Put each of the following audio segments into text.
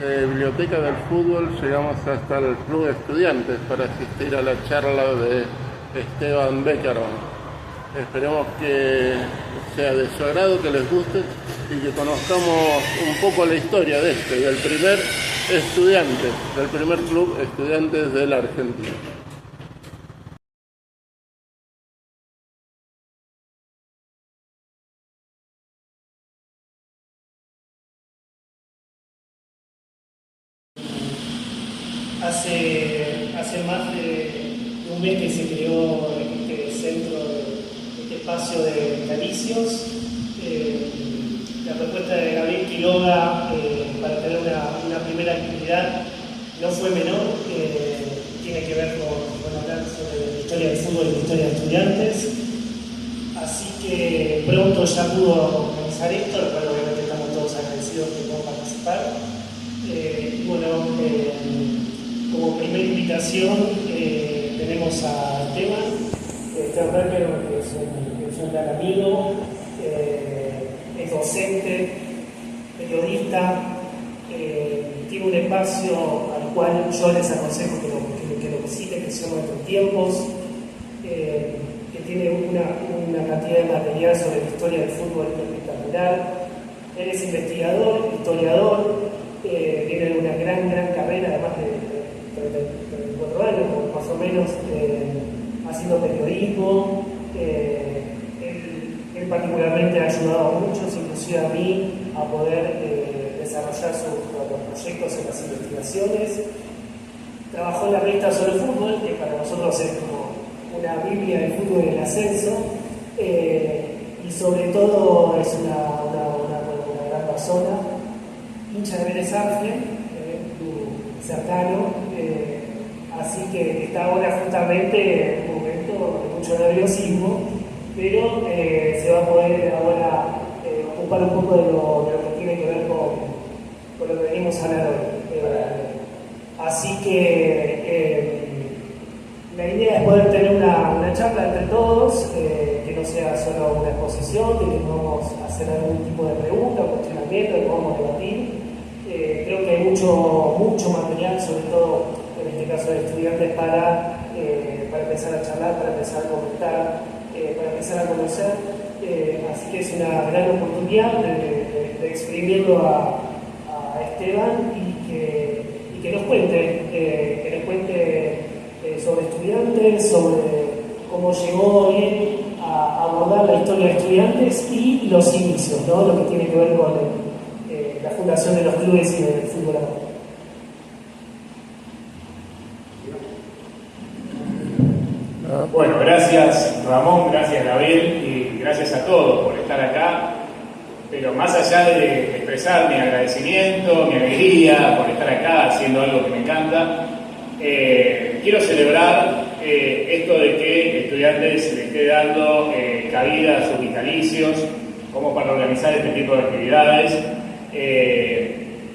Biblioteca del Fútbol llegamos hasta el Club de Estudiantes para asistir a la charla de Esteban Beckerman. Esperemos que sea de su agrado, que les guste y que conozcamos un poco la historia del primer estudiante, del primer club estudiantes de la Argentina. Hace más de un mes que se creó este centro, este espacio de Calicios. La propuesta de Gabriel Quiroga para tener una primera actividad no fue menor, tiene que ver con hablar sobre la historia del fútbol y la historia de estudiantes. Así que pronto ya pudo comenzar esto, lo cual obviamente estamos todos agradecidos que puedan participar. Como primera invitación tenemos a Esteban Becker, que es un gran amigo, es docente, periodista, tiene un espacio al cual yo les aconsejo que lo visiten, que se llama Nuestros Tiempos, que tiene una cantidad de material sobre la historia del fútbol espectacular. Él es investigador, historiador, viene de una gran carrera, además de 34 años, más o menos, haciendo periodismo. Él particularmente ha ayudado a muchos, inclusive a mí, a poder desarrollar los proyectos en las investigaciones. Trabajó en la revista sobre el fútbol, que para nosotros es como una biblia del fútbol en el ascenso, y sobre todo es una gran persona, hincha de Vélez Sarsfield, cercano, así que está ahora justamente en un momento de mucho nerviosismo, pero se va a poder ahora ocupar un poco de lo que tiene que ver con lo que venimos a hablar hoy. Así que la idea es poder tener una charla entre todos, que no sea solo una exposición, de que podamos hacer algún tipo de pregunta o cuestionamiento, que podamos debatir. Creo que hay mucho material, sobre todo en este caso de estudiantes, para empezar a charlar, para empezar a comentar, para empezar a conocer. Así que es una gran oportunidad de exprimirlo a Esteban y que nos cuente, sobre estudiantes, sobre cómo llegó él a abordar la historia de estudiantes y los inicios, ¿no? Lo que tiene que ver con la fundación de los clubes y del fútbol amateur. Bueno, gracias Ramón, gracias Gabriel y gracias a todos por estar acá. Pero más allá de expresar mi agradecimiento, mi alegría por estar acá haciendo algo que me encanta, quiero celebrar esto de que Estudiantes le esté dando cabida a sus vitalicios como para organizar este tipo de actividades.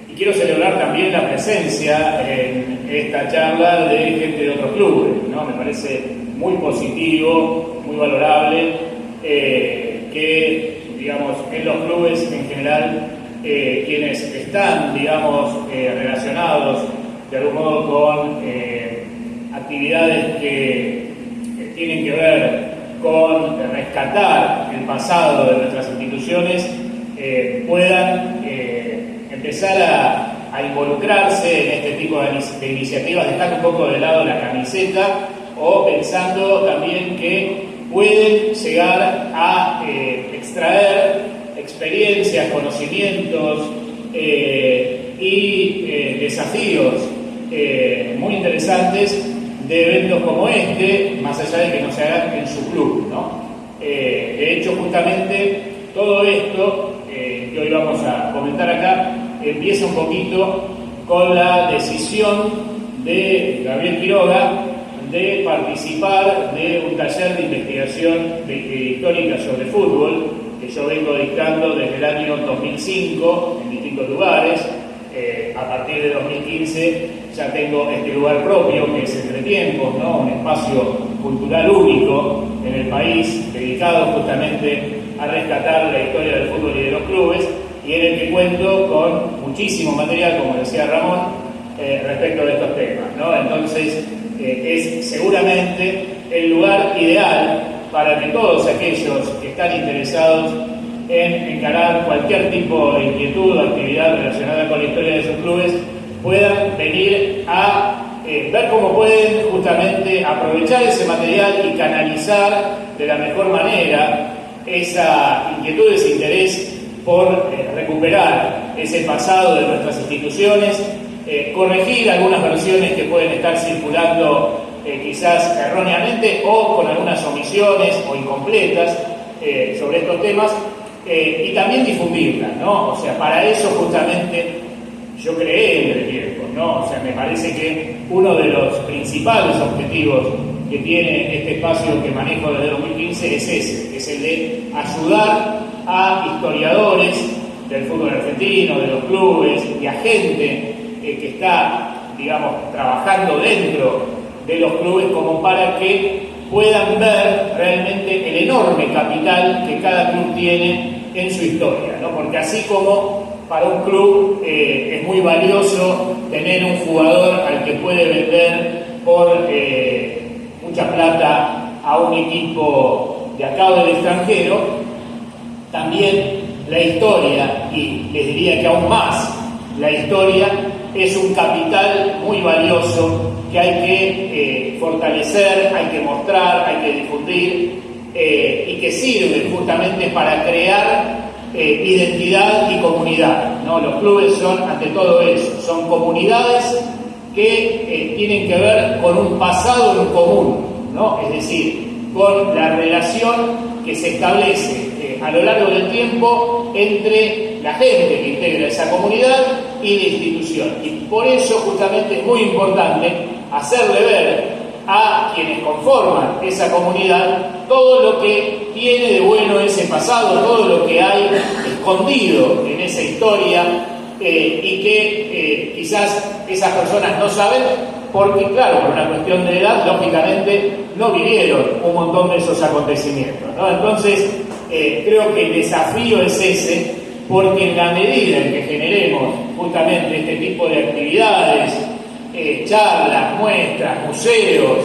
Y quiero celebrar también la presencia en esta charla de gente de otros clubes, ¿no? Me parece muy positivo, muy valorable que, digamos, en los clubes en general, quienes están, digamos, relacionados de algún modo con actividades que tienen que ver con rescatar el pasado de nuestras instituciones, puedan empezar a involucrarse en este tipo de iniciativas, dejar un poco de lado la camiseta o pensando también que pueden llegar a extraer experiencias, conocimientos y desafíos muy interesantes de eventos como este, más allá de que no se hagan en su club, ¿no? De hecho, justamente todo esto que hoy vamos a comentar acá empieza un poquito con la decisión de Gabriel Quiroga de participar de un taller de investigación histórica sobre fútbol que yo vengo dictando desde el año 2005 en distintos lugares. A partir de 2015 ya tengo este lugar propio que es Entretiempos, ¿no? Un espacio cultural único en el país dedicado justamente a rescatar la historia del fútbol y de los clubes, y en el que cuento con muchísimo material, como decía Ramón, respecto de estos temas, ¿no? Entonces, es seguramente el lugar ideal para que todos aquellos que están interesados en encarar cualquier tipo de inquietud o actividad relacionada con la historia de sus clubes puedan venir a ver cómo pueden justamente aprovechar ese material y canalizar de la mejor manera esa inquietud, ese interés por recuperar ese pasado de nuestras instituciones, corregir algunas versiones que pueden estar circulando quizás erróneamente o con algunas omisiones o incompletas sobre estos temas, y también difundirlas, ¿no? O sea, para eso justamente yo creé el tiempo, ¿no? O sea, me parece que uno de los principales objetivos que tiene este espacio que manejo desde 2015 es ese, es el de ayudar a historiadores del fútbol argentino, de los clubes y a gente que está, digamos, trabajando dentro de los clubes como para que puedan ver realmente el enorme capital que cada club tiene en su historia, ¿no? Porque así como para un club es muy valioso tener un jugador al que puede vender por mucha plata a un equipo de acá o del extranjero, también la historia, y les diría que aún más, la historia es un capital muy valioso que hay que fortalecer, hay que mostrar, hay que difundir, y que sirve justamente para crear identidad y comunidad, ¿no? Los clubes son ante todo eso, son comunidades que tienen que ver con un pasado en común, ¿no? Es decir, con la relación que se establece a lo largo del tiempo entre la gente que integra esa comunidad y la institución. Y por eso justamente es muy importante hacerle ver a quienes conforman esa comunidad todo lo que tiene de bueno ese pasado, todo lo que hay escondido en esa historia, y que quizás esas personas no saben porque, claro, por una cuestión de edad, lógicamente no vivieron un montón de esos acontecimientos, ¿no? Entonces, creo que el desafío es ese, porque en la medida en que generemos justamente este tipo de actividades, charlas, muestras, museos,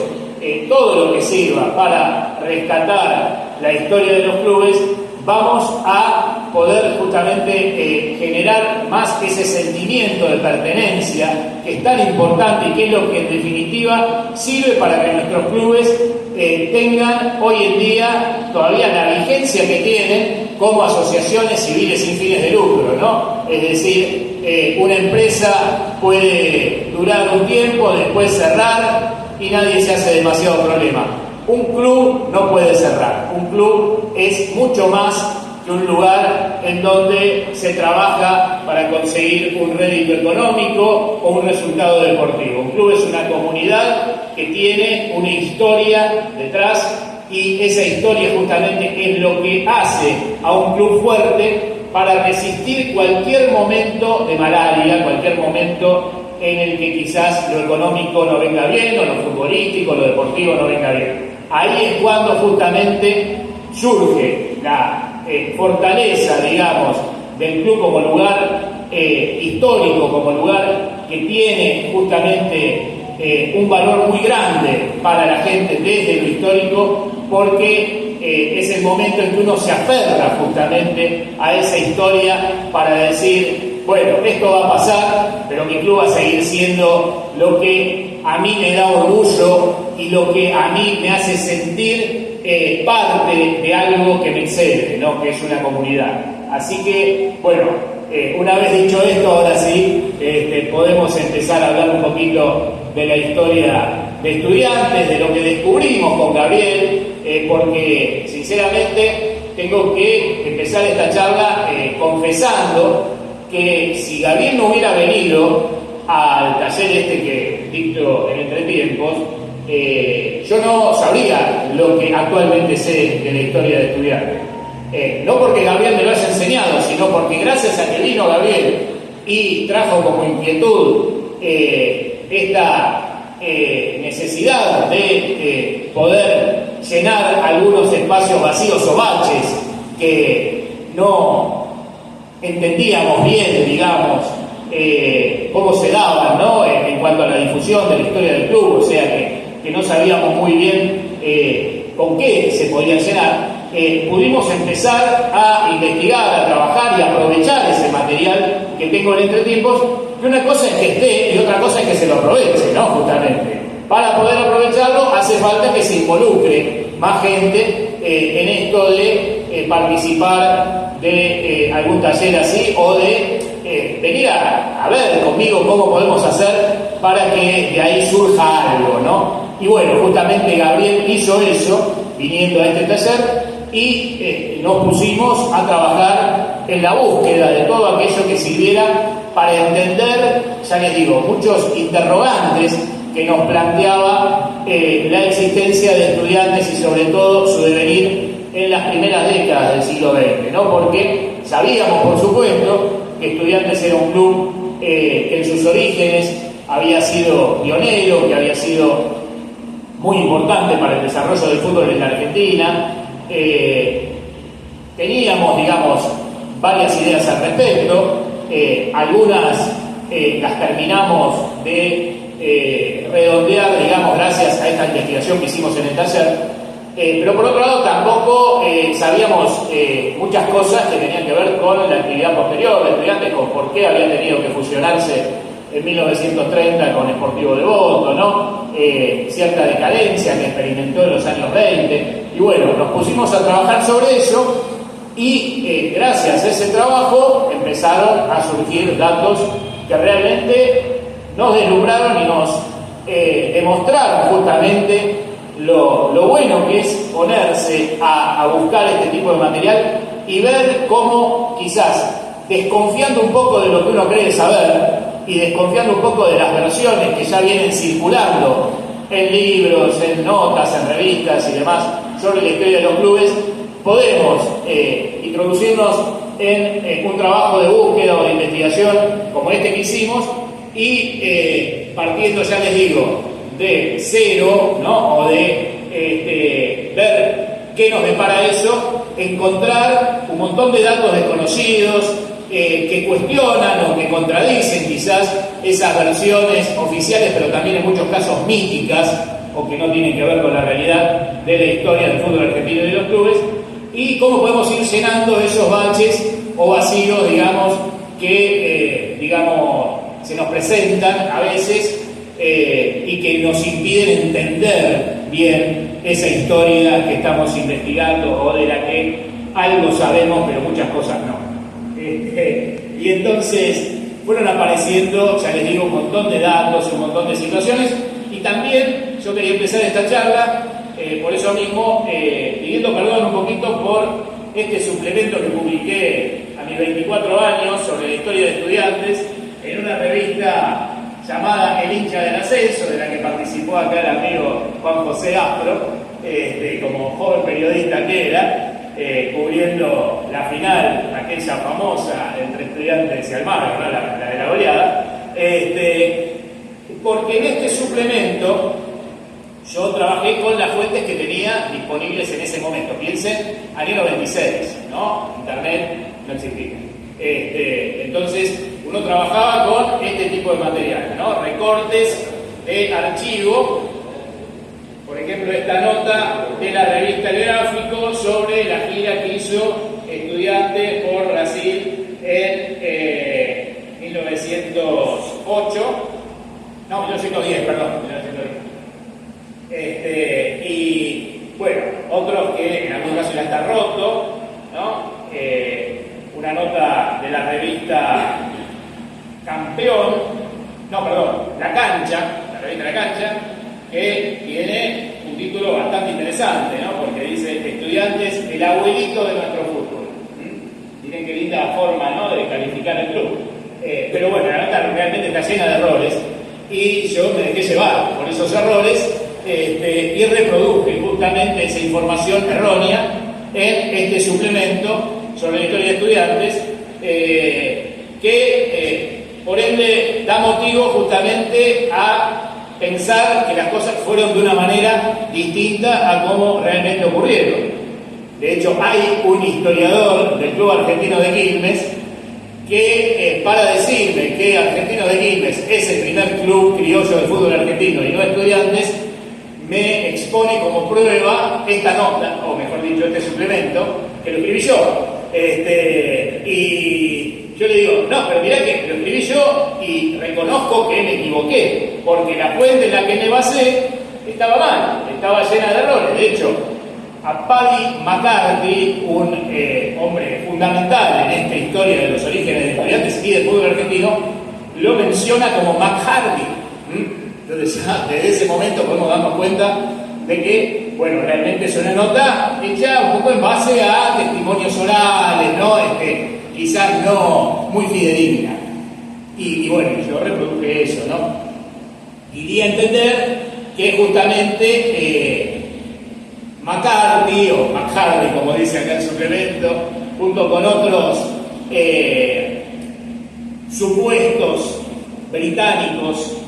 todo lo que sirva para rescatar la historia de los clubes, vamos a poder justamente generar más ese sentimiento de pertenencia que es tan importante y que es lo que en definitiva sirve para que nuestros clubes tengan hoy en día todavía la vigencia que tienen como asociaciones civiles sin fines de lucro, ¿no? Es decir, una empresa puede durar un tiempo, después cerrar y nadie se hace demasiado problema. Un club no puede cerrar. Un club es mucho más que un lugar en donde se trabaja para conseguir un rédito económico o un resultado deportivo. Un club es una comunidad que tiene una historia detrás, y esa historia justamente es lo que hace a un club fuerte para resistir cualquier momento de malaria, cualquier momento en el que quizás lo económico no venga bien, o lo futbolístico, lo deportivo no venga bien. Ahí es cuando justamente surge la fortaleza, digamos, del club como lugar histórico, como lugar que tiene justamente un valor muy grande para la gente desde lo histórico, porque es el momento en que uno se aferra justamente a esa historia para decir, bueno, esto va a pasar, pero mi club va a seguir siendo lo que a mí me da orgullo y lo que a mí me hace sentir parte de algo que me excede, ¿no? Que es una comunidad. Así que, bueno, una vez dicho esto, ahora sí, podemos empezar a hablar un poquito de la historia de Estudiantes, de lo que descubrimos con Gabriel, porque sinceramente tengo que empezar esta charla confesando que si Gabriel no hubiera venido al taller que dicto en Entretiempos, yo no sabría lo que actualmente sé de la historia de Estudiantes. No porque Gabriel me lo haya enseñado, sino porque gracias a que vino Gabriel y trajo como inquietud esta necesidad de poder llenar algunos espacios vacíos o baches que no entendíamos bien, digamos, cómo se daban, ¿no? En cuanto a la difusión de la historia del club, o sea que no sabíamos muy bien con qué se podía llenar. Pudimos empezar a investigar, a trabajar y a aprovechar ese material que tengo en entretiempos, que una cosa es que esté y otra cosa es que se lo aproveche, ¿no? Justamente. Para poder aprovecharlo hace falta que se involucre más gente en esto de participar de algún taller así o de venir a ver conmigo cómo podemos hacer para que de ahí surja algo, ¿no? Y bueno, justamente Gabriel hizo eso viniendo a este taller y nos pusimos a trabajar en la búsqueda de todo aquello que sirviera para entender, ya les digo, muchos interrogantes que nos planteaba la existencia de Estudiantes y sobre todo su devenir en las primeras décadas del siglo XX, ¿no? Porque sabíamos, por supuesto, que Estudiantes era un club que en sus orígenes había sido pionero, que había sido muy importante para el desarrollo del fútbol en la Argentina. Teníamos, digamos, varias ideas al respecto, algunas las terminamos de redondear, digamos, gracias a esta investigación que hicimos en el taller, pero por otro lado tampoco sabíamos muchas cosas que tenían que ver con la actividad posterior de Estudiantes, con por qué había tenido que fusionarse en 1930 con Sportivo Devoto, ¿no? Cierta decadencia que experimentó en los años 20. Y bueno, nos pusimos a trabajar sobre eso y gracias a ese trabajo empezaron a surgir datos que realmente nos deslumbraron y nos demostraron justamente lo bueno que es ponerse a buscar este tipo de material y ver cómo quizás desconfiando un poco de lo que uno cree saber y desconfiando un poco de las versiones que ya vienen circulando en libros, en notas, en revistas y demás sobre la historia de los clubes, podemos introducirnos en un trabajo de búsqueda o de investigación como este que hicimos y partiendo, ya les digo, de cero, ¿no? O de ver qué nos depara eso, encontrar un montón de datos desconocidos que cuestionan o que contradicen quizás esas versiones oficiales, pero también en muchos casos míticas o que no tienen que ver con la realidad de la historia del fútbol argentino y de los clubes, y cómo podemos ir llenando esos baches o vacíos, digamos, que se nos presentan a veces y que nos impiden entender bien esa historia que estamos investigando o de la que algo sabemos, pero muchas cosas no. Y entonces fueron apareciendo, ya les digo, un montón de datos, un montón de situaciones, y también yo quería empezar esta charla, por eso mismo, pidiendo perdón un poquito por este suplemento que publiqué a mis 24 años sobre la historia de Estudiantes en una revista llamada El Hincha del Ascenso, de la que participó acá el amigo Juan José Astro, como joven periodista que era, cubriendo la final, aquella famosa entre Estudiantes y Almagro, ¿no? la de la goleada, porque en este suplemento yo trabajé con las fuentes que tenía disponibles en ese momento. Piensen, año 96, ¿no? Internet no existía. Entonces, uno trabajaba con este tipo de material, ¿no? Recortes de archivo. Por ejemplo, esta nota de la revista El Gráfico sobre la gira que hizo Estudiantes por Brasil en 1910, perdón, 1910. Y bueno, otros que en algún caso ya está roto, ¿no? Una nota de la revista Campeón, La Cancha, la revista La Cancha, que tiene un título bastante interesante, ¿no? Porque dice Estudiantes, el abuelito de nuestro fútbol. Miren qué linda forma, ¿no?, de calificar el club. Pero bueno, la nota realmente está llena de errores y yo me dejé llevar por esos errores y reproduje justamente esa información errónea en este suplemento sobre la historia de Estudiantes que por ende da motivo justamente a pensar que las cosas fueron de una manera distinta a cómo realmente ocurrieron. De hecho, hay un historiador del Club Argentino de Quilmes que para decirme que Argentinos de Quilmes es el primer club criollo de fútbol argentino y no Estudiantes, me expone como prueba esta nota, o mejor dicho, este suplemento, que lo escribí yo. Y yo le digo, no, pero mirá que lo escribí yo y reconozco que me equivoqué, porque la fuente en la que me basé estaba mal, estaba llena de errores. De hecho, a Paddy McCarthy, un hombre fundamental en esta historia de los orígenes de Estudiantes y del fútbol argentino, lo menciona como McHardy. Entonces ya desde ese momento podemos darnos cuenta de que, bueno, realmente es una nota hecha un poco en base a testimonios orales, ¿no? Quizás no muy fidedigna. Y bueno, yo reproduje eso, ¿no? Y di a entender que justamente McCarthy, o McHardy, como dice acá el suplemento, junto con otros supuestos británicos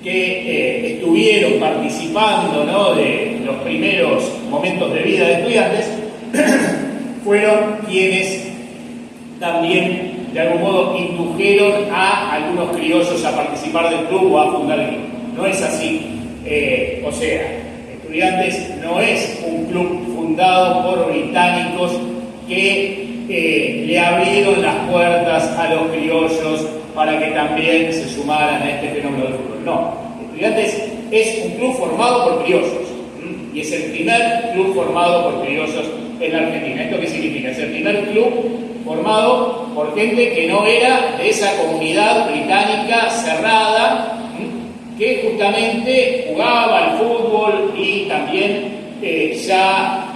que estuvieron participando, ¿no?, de los primeros momentos de vida de Estudiantes, fueron quienes también de algún modo indujeron a algunos criollos a participar del club o a fundar el club. No es así. O sea, Estudiantes no es un club fundado por británicos que le abrieron las puertas a los criollos para que también se sumaran a este fenómeno del fútbol. No, Estudiantes es un club formado por criollos y es el primer club formado por criollos en la Argentina. ¿Esto qué significa? Es el primer club formado por gente que no era de esa comunidad británica cerrada, que justamente jugaba al fútbol y también ya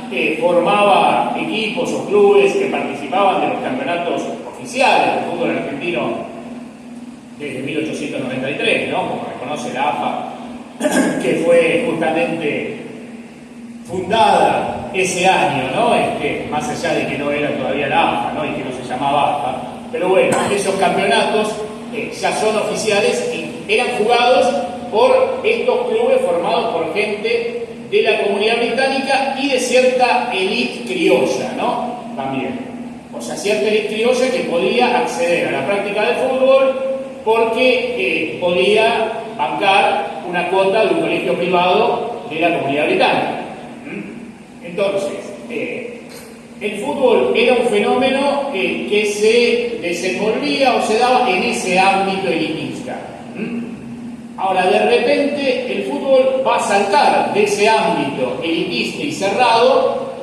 formaba equipos o clubes que participaban de los campeonatos oficiales del fútbol argentino desde 1893, ¿no? Como reconoce la AFA, que fue justamente fundada ese año, ¿no? Más allá de que no era todavía la AFA, ¿no?, y que no se llamaba AFA. Pero bueno, esos campeonatos ya son oficiales y eran jugados por estos clubes formados por gente de la comunidad británica y de cierta élite criolla, ¿no? También. O sea, cierta élite criolla que podía acceder a la práctica del fútbol porque podía bancar una cuota de un colegio privado de la comunidad británica. Entonces, el fútbol era un fenómeno que se desenvolvía o se daba en ese ámbito elitista. Ahora, de repente, el fútbol va a saltar de ese ámbito elitista y cerrado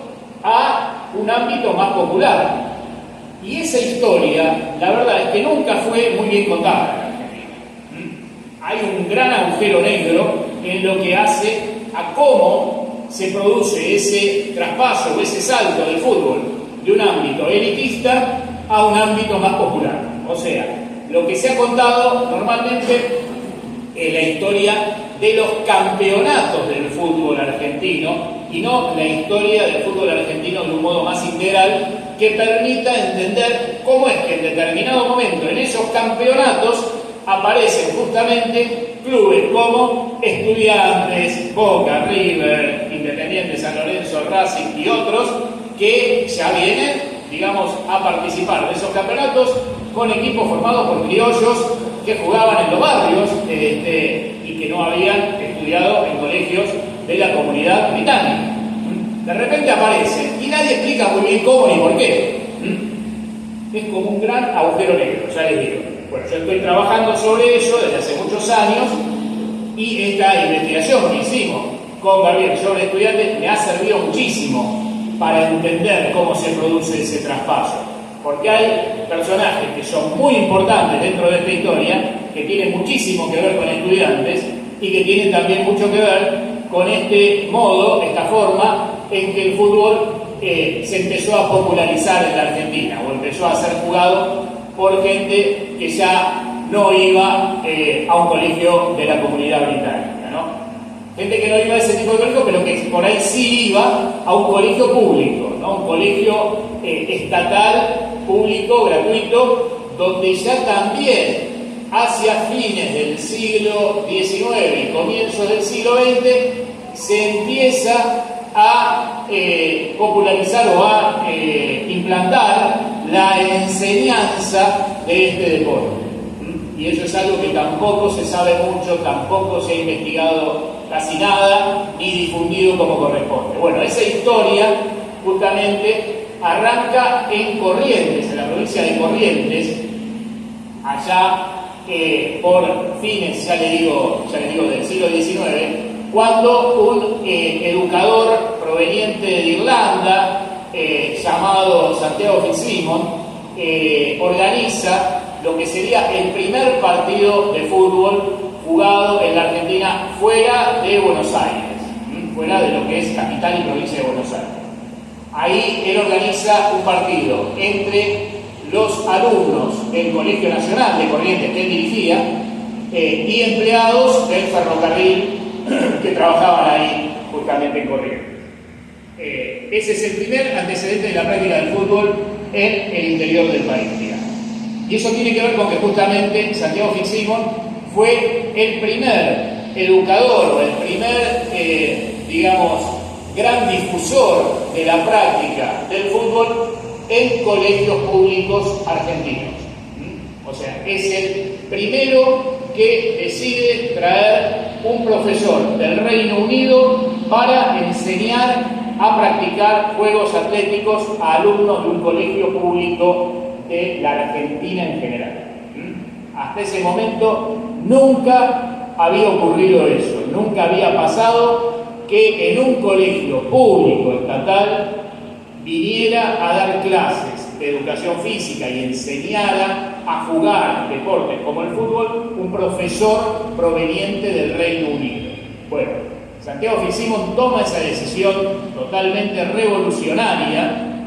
a un ámbito más popular. Y esa historia, la verdad es que nunca fue muy bien contada en Argentina. Hay un gran agujero negro en lo que hace a cómo se produce ese traspaso o ese salto del fútbol de un ámbito elitista a un ámbito más popular. O sea, lo que se ha contado normalmente es la historia de los campeonatos del fútbol argentino y no la historia del fútbol argentino de un modo más integral que permita entender cómo es que en determinado momento en esos campeonatos aparecen justamente clubes como Estudiantes, Boca, River, Independiente, San Lorenzo, Racing y otros que ya vienen, digamos, a participar de esos campeonatos con equipos formados por criollos que jugaban en los barrios y que no habían estudiado en colegios de la comunidad británica. De repente aparecen y nadie explica muy bien cómo ni por qué. Es como un gran agujero negro, ya les digo. Bueno, yo estoy trabajando sobre ello desde hace muchos años y esta investigación que hicimos con Gabriel sobre Estudiantes me ha servido muchísimo para entender cómo se produce ese traspaso. Porque hay personajes que son muy importantes dentro de esta historia, que tienen muchísimo que ver con Estudiantes y que tienen también mucho que ver con este modo, esta forma en que el fútbol se empezó a popularizar en la Argentina o empezó a ser jugado por gente que ya no iba a un colegio de la comunidad británica, ¿no? Gente que no iba a ese tipo de colegio, pero que por ahí sí iba a un colegio público, ¿no? Un colegio estatal, público, gratuito, donde ya también hacia fines del siglo XIX y comienzos del siglo XX se empieza a popularizar o a implantar la enseñanza de este deporte. Y eso es algo que tampoco se sabe mucho, tampoco se ha investigado casi nada, ni difundido como corresponde. Bueno, esa historia justamente arranca en Corrientes, en la provincia de Corrientes, allá por fines, ya le digo, del siglo XIX, cuando un educador proveniente de Irlanda, llamado Santiago Fitzsimons, organiza lo que sería el primer partido de fútbol jugado en la Argentina fuera de Buenos Aires, fuera de lo que es capital y provincia de Buenos Aires. Ahí él organiza un partido entre los alumnos del Colegio Nacional de Corrientes que él dirigía y empleados del ferrocarril que trabajaban ahí justamente en Corrientes. Ese es el primer antecedente de la práctica del fútbol en el interior del país, digamos. Y eso tiene que ver con que justamente Santiago Fitzsimons fue el primer educador o el primer, gran difusor de la práctica del fútbol en colegios públicos argentinos. O sea, es el primero que decide traer un profesor del Reino Unido para enseñar a practicar juegos atléticos a alumnos de un colegio público de la Argentina en general. Hasta ese momento nunca había ocurrido eso, nunca había pasado que en un colegio público estatal viniera a dar clases de educación física y enseñara a jugar deportes como el fútbol un profesor proveniente del Reino Unido. Bueno, Santiago Fitzsimons toma esa decisión totalmente revolucionaria,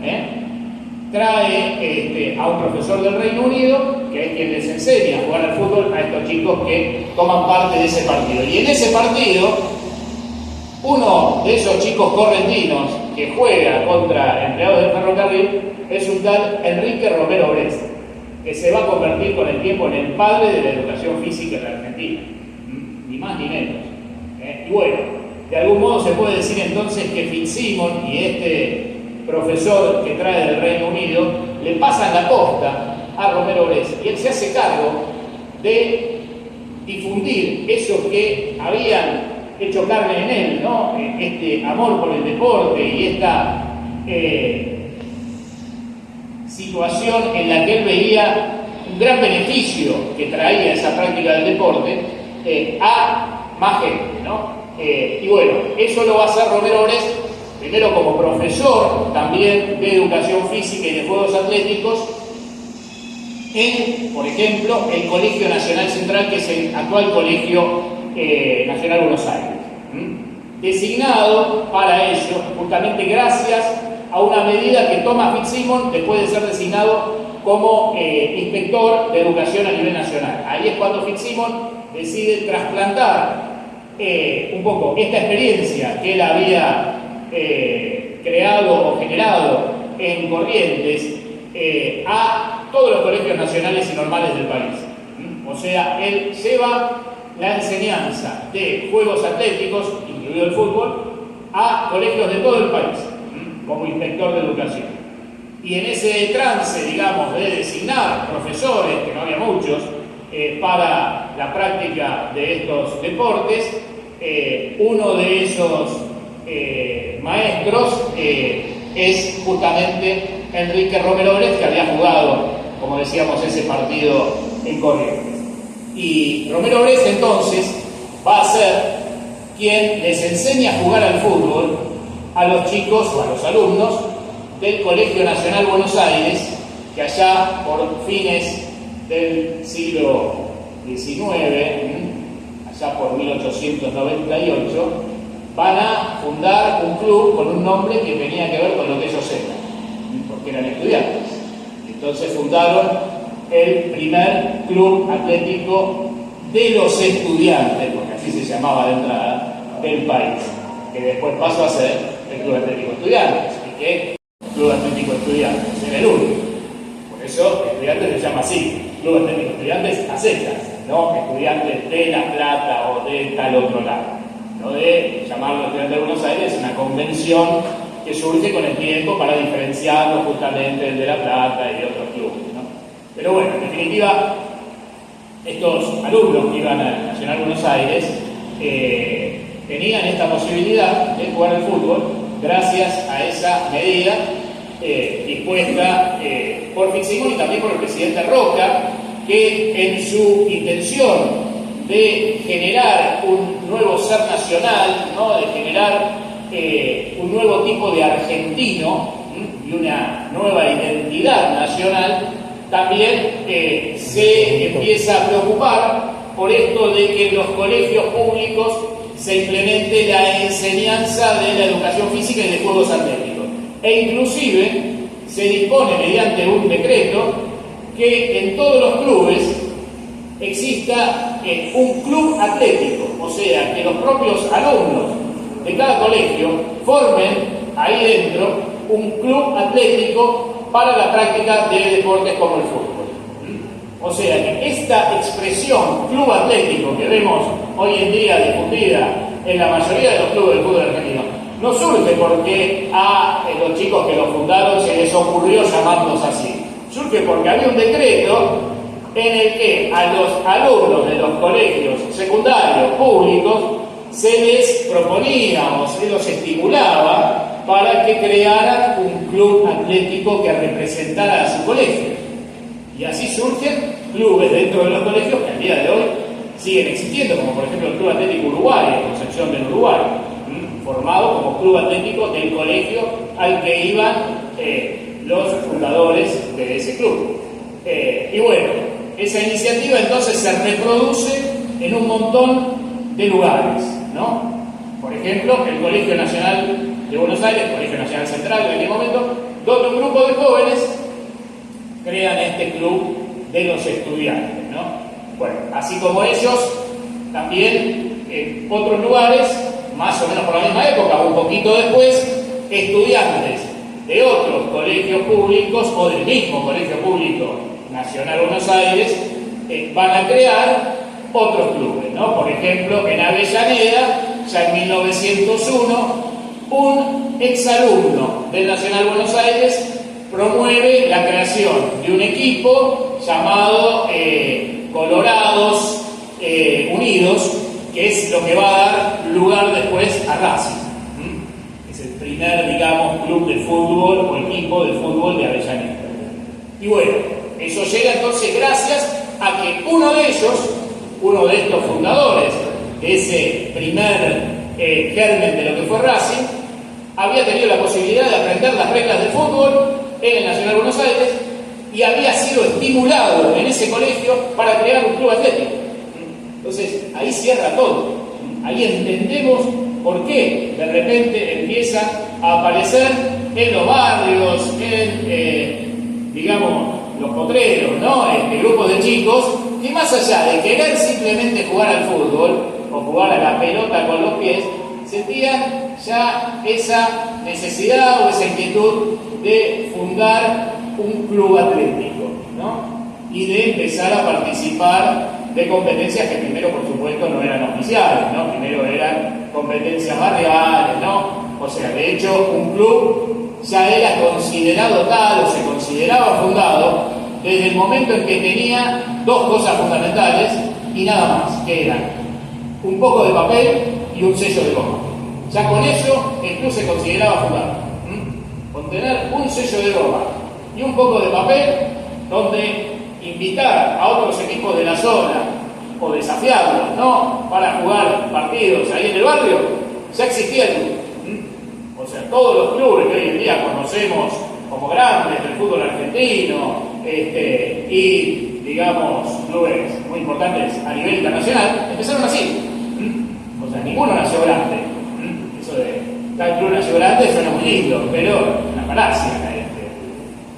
trae a un profesor del Reino Unido, que es quien les enseña a jugar al fútbol a estos chicos que toman parte de ese partido. Y en ese partido, uno de esos chicos correntinos que juega contra empleados del ferrocarril es un tal Enrique Romero Brest, que se va a convertir con el tiempo en el padre de la educación física en la Argentina, ni más ni menos. Y bueno, de algún modo se puede decir entonces que Fitzsimons y este profesor que trae del Reino Unido le pasan la posta a Romero Brest y él se hace cargo de difundir eso que habían hecho carne en él, ¿no? Este amor por el deporte y esta situación en la que él veía un gran beneficio que traía esa práctica del deporte a más gente, ¿no? Y bueno, eso lo va a hacer Romero Brest primero como profesor también de educación física y de juegos atléticos en, por ejemplo, el Colegio Nacional Central, que es el actual Colegio Nacional Buenos Aires, designado para ello justamente gracias a una medida que toma Fitzsimons después de ser designado como inspector de educación a nivel nacional. Ahí es cuando Fitzsimons decide trasplantar un poco esta experiencia que él había creado o generado en Corrientes a todos los colegios nacionales y normales del país. O sea, él lleva la enseñanza de juegos atléticos, incluido el fútbol, a colegios de todo el país, como inspector de educación. Y en ese trance, digamos, de designar profesores, que no había muchos, para la práctica de estos deportes, uno de esos maestros es justamente Enrique Romero Brest, que había jugado, como decíamos, ese partido en Corrientes. Y Romero Brest entonces va a ser quien les enseña a jugar al fútbol a los chicos o a los alumnos del Colegio Nacional Buenos Aires, que allá por fines del siglo XIX, allá por 1898, van a fundar un club con un nombre que tenía que ver con lo que ellos eran, porque eran estudiantes. Entonces fundaron el primer club atlético de los estudiantes, porque así se llamaba de entrada, del país, que después pasó a ser el Club Atlético Estudiantes, y que el Club Atlético Estudiantes era el único. Por eso estudiantes se llama así, Club Atlético Estudiantes a secas, no estudiantes de La Plata o de tal otro lado. No de llamarlo Estudiantes de Buenos Aires, una convención que surge con el tiempo para diferenciarlo justamente el de La Plata y de otros clubes, ¿no? Pero bueno, en definitiva, estos alumnos que iban al Nacional Buenos Aires tenían esta posibilidad de jugar al fútbol gracias a esa medida dispuesta por Fitzsimons y también por el presidente Roca, que en su intención de generar un nuevo ser nacional, ¿no? De generar un nuevo tipo de argentino y una nueva identidad nacional, también se empieza a preocupar por esto de que en los colegios públicos se implemente la enseñanza de la educación física y de juegos atléticos. E inclusive se dispone mediante un decreto que en todos los clubes exista un club atlético, o sea, que los propios alumnos de cada colegio formen ahí dentro un club atlético para la práctica de deportes como el fútbol. O sea que esta expresión club atlético que vemos hoy en día difundida en la mayoría de los clubes del fútbol argentino no surge porque a los chicos que lo fundaron se les ocurrió llamarlos así. Surge porque había un decreto en el que a los alumnos de los colegios secundarios públicos se les proponía o se los estimulaba para que crearan un club atlético que representara a su colegio. Y así surgen clubes dentro de los colegios que al día de hoy siguen existiendo, como por ejemplo el Club Atlético Uruguay, en Concepción del Uruguay, formado como club atlético del colegio al que iban los fundadores de ese club. Y bueno, esa iniciativa entonces se reproduce en un montón de lugares, ¿no? Por ejemplo, el Colegio Nacional de Buenos Aires, el Colegio Nacional Central en aquel momento, donde un grupo de jóvenes crean este club de los estudiantes, ¿no? Bueno, así como ellos, también en otros lugares, más o menos por la misma época, un poquito después, estudiantes de otros colegios públicos o del mismo Colegio Público Nacional Buenos Aires van a crear otros clubes, ¿no? Por ejemplo, en Avellaneda, ya en 1901, un exalumno del Nacional Buenos Aires promueve la creación de un equipo llamado Colorados Unidos, que es lo que va a dar lugar después a Racing. Es el primer, digamos, club de fútbol o equipo de fútbol de Avellaneda. Y bueno, eso llega entonces gracias a que uno de ellos, uno de estos fundadores de ese primer germen de lo que fue Racing, había tenido la posibilidad de aprender las reglas del fútbol en el Nacional Buenos Aires y había sido estimulado en ese colegio para crear un club atlético. Entonces, ahí cierra todo. Ahí entendemos por qué de repente empiezan a aparecer en los barrios, en, digamos, los potreros, ¿no? Grupos de chicos que más allá de querer simplemente jugar al fútbol o jugar a la pelota con los pies, sentían ya esa necesidad o esa inquietud de fundar un club atlético, ¿no? Y de empezar a participar de competencias que primero, por supuesto, no eran oficiales, ¿no? Primero eran competencias barriales, ¿no? O sea, de hecho, un club ya era considerado tal o se consideraba fundado desde el momento en que tenía dos cosas fundamentales y nada más, que eran un poco de papel y un sello de goma. Ya con eso el club se consideraba fundado. Con tener un sello de goma y un poco de papel donde invitar a otros equipos de la zona o desafiarlos, ¿no? Para jugar partidos ahí en el barrio, ya existía el club. O sea, todos los clubes que hoy en día conocemos como grandes del fútbol argentino y, digamos, clubes muy importantes a nivel internacional, empezaron así. O sea, ninguno nació grande. Eso de tal club nació grande suena muy lindo, pero una falacia.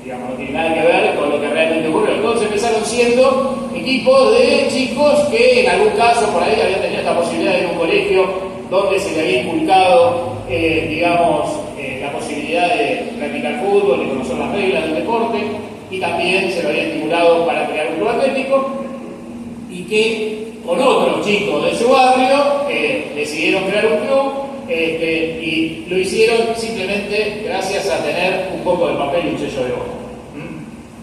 Digamos, no tiene nada que ver con lo que realmente ocurrió. Entonces empezaron siendo equipos de chicos que en algún caso por ahí habían tenido esta posibilidad de ir a un colegio donde se le había inculcado, digamos, la posibilidad de practicar fútbol y conocer las reglas del deporte, y también se lo había estimulado para crear un club atlético, y que con otros chicos de su barrio decidieron crear un club y lo hicieron simplemente gracias a tener un poco de papel y un sello de oro.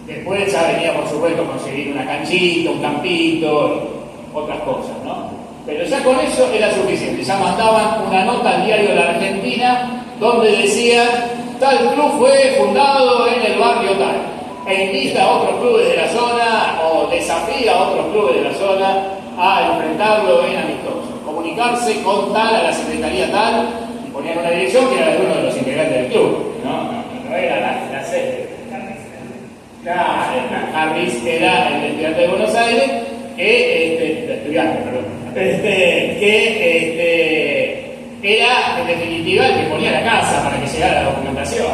Después ya venía, por supuesto, conseguir una canchita, un campito, otras cosas, ¿no? Pero ya con eso era suficiente. Ya mandaban una nota al diario de la Argentina donde decía: tal club fue fundado en el barrio tal, e invita a otros clubes de la zona o desafía a otros clubes de la zona a enfrentarlo en amistoso. Comunicarse con tal a la secretaría tal, y ponían una dirección que era de uno de los integrantes del club, no era la sede. Harris era el estudiante de Buenos Aires, era en definitiva el que ponía la casa para que llegara la documentación,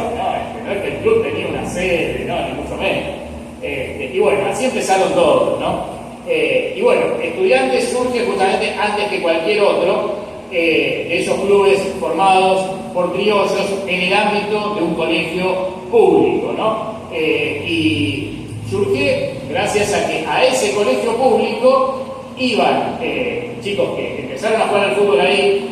no es que el club tenía una sede, ni mucho menos. Y bueno, así empezaron todos, ¿no? Y bueno, Estudiantes surge justamente antes que cualquier otro de esos clubes formados por criollos en el ámbito de un colegio público, ¿no? Y surge gracias a que a ese colegio público iban chicos que empezaron a jugar al fútbol ahí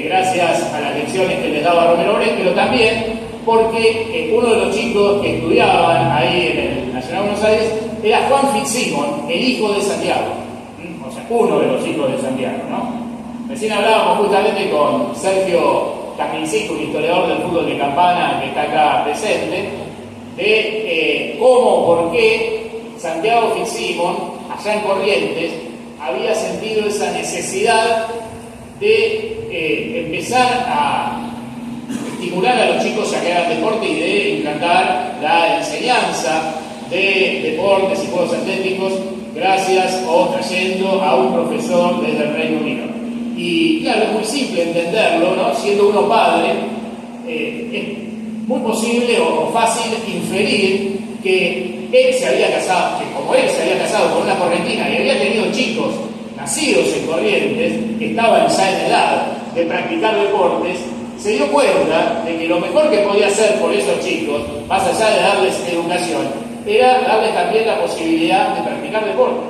gracias a las lecciones que les daba Romero Brett, pero también porque uno de los chicos que estudiaban ahí en el Nacional de Buenos Aires era Juan Fitzsimons, el hijo de Santiago, o sea, uno de los hijos de Santiago, ¿no? Recién hablábamos justamente con Sergio Caminsico, un historiador del fútbol de Campana que está acá presente, de cómo, por qué Santiago Fitzsimons, allá en Corrientes, había sentido esa necesidad de empezar a estimular a los chicos a que hagan deporte y de implantar la enseñanza de deportes y juegos atléticos gracias o trayendo a un profesor desde el Reino Unido. Y claro, es muy simple entenderlo, ¿no? Siendo uno padre, es muy posible o fácil inferir que él se había casado, que como él se había casado con una correntina y había tenido chicos nacidos en Corrientes, que estaban ya en edad de practicar deportes, se dio cuenta de que lo mejor que podía hacer por esos chicos, más allá de darles educación, era darles también la posibilidad de practicar deportes.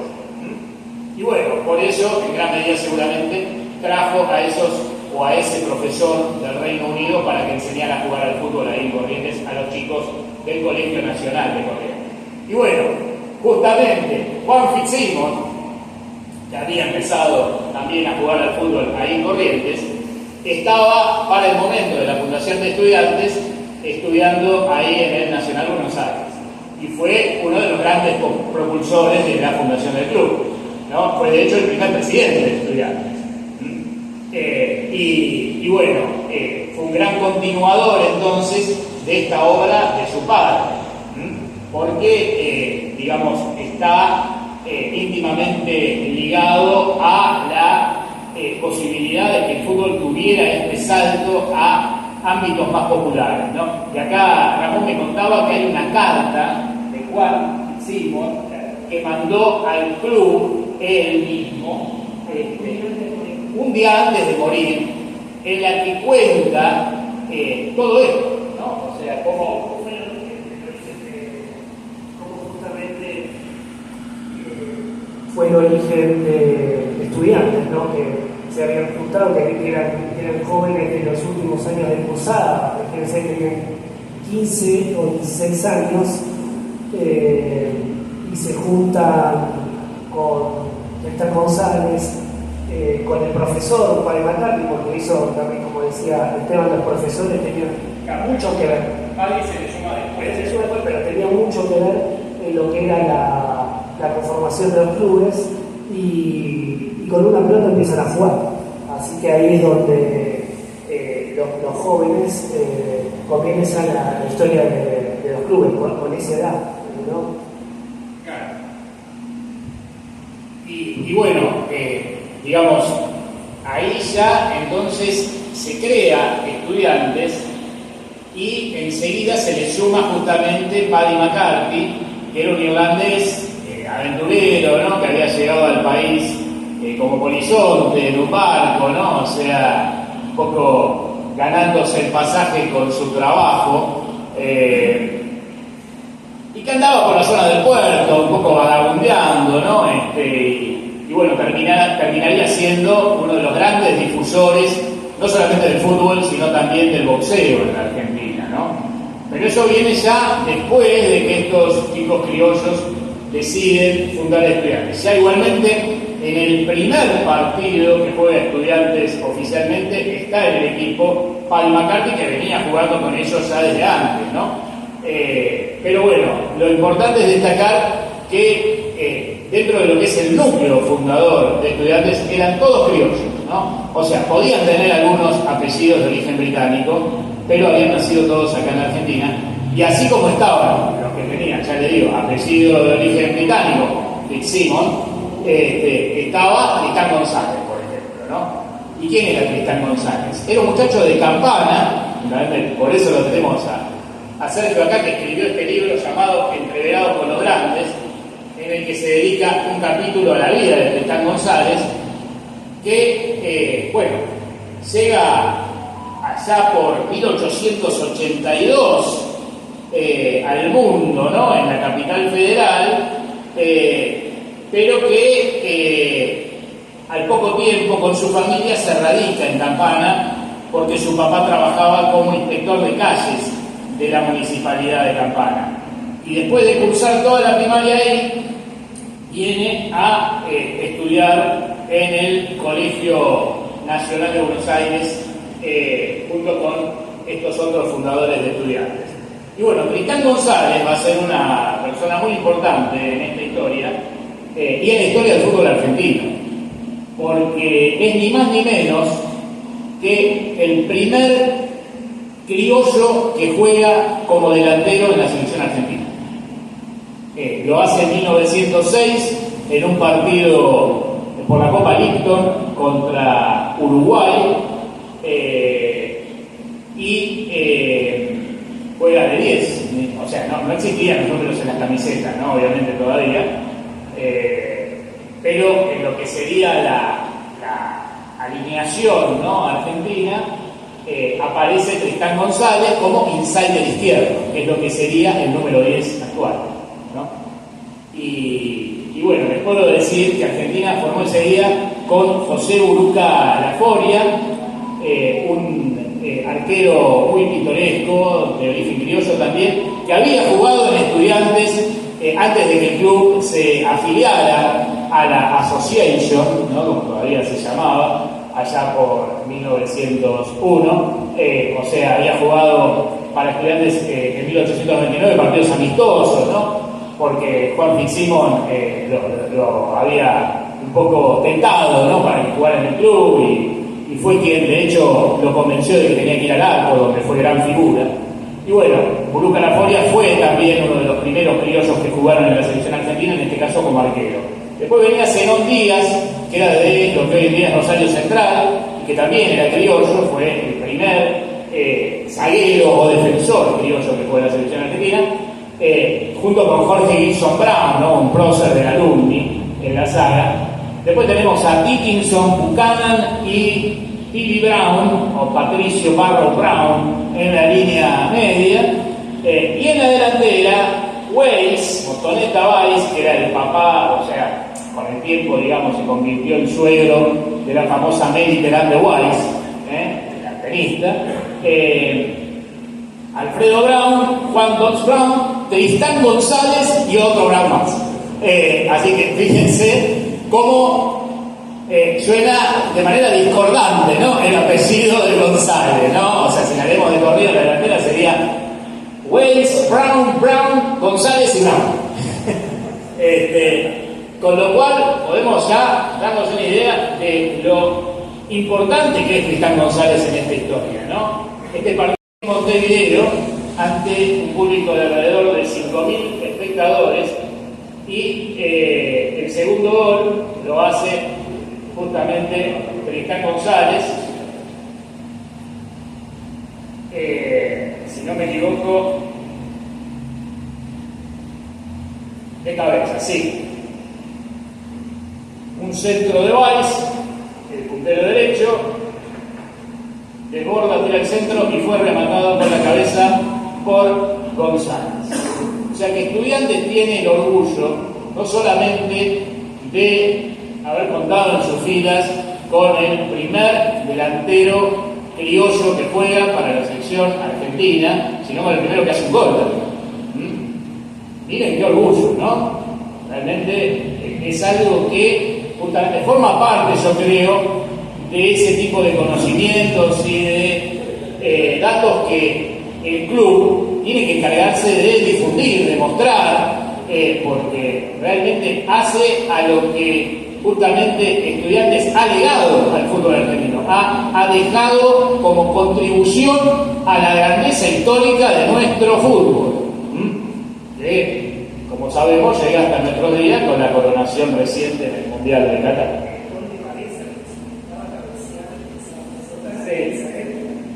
Y bueno, por eso, en gran medida seguramente, trajo a esos o a ese profesor del Reino Unido para que enseñara a jugar al fútbol ahí en Corrientes a los chicos del Colegio Nacional de Corrientes. Y bueno, justamente Juan Fitzsimons, que había empezado también a jugar al fútbol ahí en Corrientes, estaba para el momento de la fundación de Estudiantes estudiando ahí en el Nacional Buenos Aires y fue uno de los grandes propulsores de la fundación del club, ¿no? Fue de hecho el primer presidente de Estudiantes. Y bueno, fue un gran continuador entonces de esta obra de su padre, porque digamos está íntimamente ligado a la posibilidad de que el fútbol tuviera este salto a ámbitos más populares, ¿no? Y acá Ramón me contaba que hay una carta de Juan Fitzsimons que mandó al club él mismo un día antes de morir, en la que cuenta todo esto, ¿no? O sea, cómo justamente fue el origen de Estudiantes, ¿no? Que se habían juntado, que eran jóvenes de los últimos años de cursada, imagínense que tenían 15 o 16 años, y se juntan con Néstor González, con el profesor Juan Matardi, porque hizo también, como decía Esteban, los profesores tenían mucho que ver. Alguien se le suma después. Pero tenía mucho que ver en lo que era la conformación de los clubes y con una pelota empiezan a jugar. Así que ahí es donde los jóvenes comienzan la historia de los clubes con esa edad, ¿no? Claro. Y bueno, digamos, ahí ya entonces se crea Estudiantes y enseguida se le suma justamente Paddy McCarthy, que era un irlandés aventurero, ¿no? Que había llegado al país como polizonte en un barco, ¿no? O sea, un poco ganándose el pasaje con su trabajo, y que andaba por la zona del puerto, un poco vagabundeando, ¿no? Y bueno, terminaría siendo uno de los grandes difusores no solamente del fútbol, sino también del boxeo en la Argentina, ¿no? Pero eso viene ya después de que estos chicos criollos deciden fundar Estudiantes. Ya igualmente en el primer partido que juega Estudiantes oficialmente está en el equipo Paul McCarthy, que venía jugando con ellos ya desde antes, ¿no? Pero bueno, lo importante es destacar que dentro de lo que es el núcleo fundador de Estudiantes eran todos criollos, ¿no? O sea, podían tener algunos apellidos de origen británico, pero habían nacido todos acá en Argentina, y así como estaban los que tenían, ya le digo, apellido de origen británico, Fitzsimons, estaba Tristán González, por ejemplo, ¿no? ¿Y quién era Tristán González? Era un muchacho de Campana, por eso lo tenemos a Sergio acá, que escribió este libro llamado Entreverados con los Grandes, en el que se dedica un capítulo a la vida de Tristán González, que, bueno, llega allá por 1882 al mundo, ¿no? En la capital federal, pero que al poco tiempo con su familia se radica en Campana porque su papá trabajaba como inspector de calles de la municipalidad de Campana. Y después de cursar toda la primaria ahí, viene a estudiar en el Colegio Nacional de Buenos Aires junto con estos otros fundadores de Estudiantes. Y bueno, Tristán González va a ser una persona muy importante en esta historia y en la historia del fútbol argentino, porque es ni más ni menos que el primer criollo que juega como delantero en la selección argentina. Lo hace en 1906 en un partido por la Copa Lipton contra Uruguay juega de 10, o sea, no existían los números en las camisetas, ¿no? Obviamente todavía, pero en lo que sería la alineación, ¿no? Argentina, aparece Tristán González como insider izquierdo, que es lo que sería el número 10 actual, ¿no? Y bueno, les puedo decir que Argentina formó ese día con José Uruca Laforia, un arquero muy pintoresco, de origen criollo también, que había jugado en Estudiantes antes de que el club se afiliara a la Association, ¿no? Como todavía se llamaba, allá por 1901, o sea, había jugado para Estudiantes en 1829 partidos amistosos, ¿no? Porque Juan Fitzsimons lo había un poco tentado, ¿no? Para que jugara en el club y fue quien de hecho lo convenció de que tenía que ir al arco, donde fue gran figura. Y bueno, Uruca Laforia fue también uno de los primeros criollos que jugaron en la selección argentina, en este caso como arquero. Después venía Zenón Díaz, que era de lo que hoy en día es Rosario Central, y que también era criollo, fue el primer zaguero o defensor criollo que fue de la selección argentina, junto con Jorge Gilson Brown, ¿no? Un prócer del Alumni en la saga. Después tenemos a Dickinson, Buchanan y Billy Brown, o Patricio Barro Brown, en la línea media. Y en la delantera, Weiss, Motoneta Weiss, que era el papá, o sea, con el tiempo, digamos, se convirtió en suegro de la famosa Mary Terán de Weiss, la tenista. Alfredo Brown, Juan Dodds Brown, Tristán González y otro Brown más. Así que fíjense cómo suena de manera discordante, ¿no? El apellido de González, ¿no? O sea, si la leemos de corrido, la delantera sería Weiss, Brown, González y Brown. Con lo cual podemos ya darnos una idea de lo importante que es Tristán González en esta historia, ¿no? Este partido en Montevideo, ante un público de alrededor de 5.000 espectadores, y el segundo gol lo hace justamente Tristán González, si no me equivoco, de cabeza, sí. Un centro de Weiss, el puntero derecho, desborda, tira el centro y fue rematado con la cabeza por González. O sea que Estudiantes tiene el orgullo no solamente de haber contado en sus filas con el primer delantero criollo que juega para la selección argentina, sino con el primero que hace un gol también. Miren qué orgullo, ¿no? Realmente es algo que justamente forma parte, yo creo, de ese tipo de conocimientos y de datos que el club tiene que encargarse de difundir, de mostrar, porque realmente hace a lo que justamente Estudiantes ha legado al fútbol argentino, ha dejado como contribución a la grandeza histórica de nuestro fútbol, que, como sabemos, llega hasta nuestros días con la coronación reciente en el Mundial de Qatar.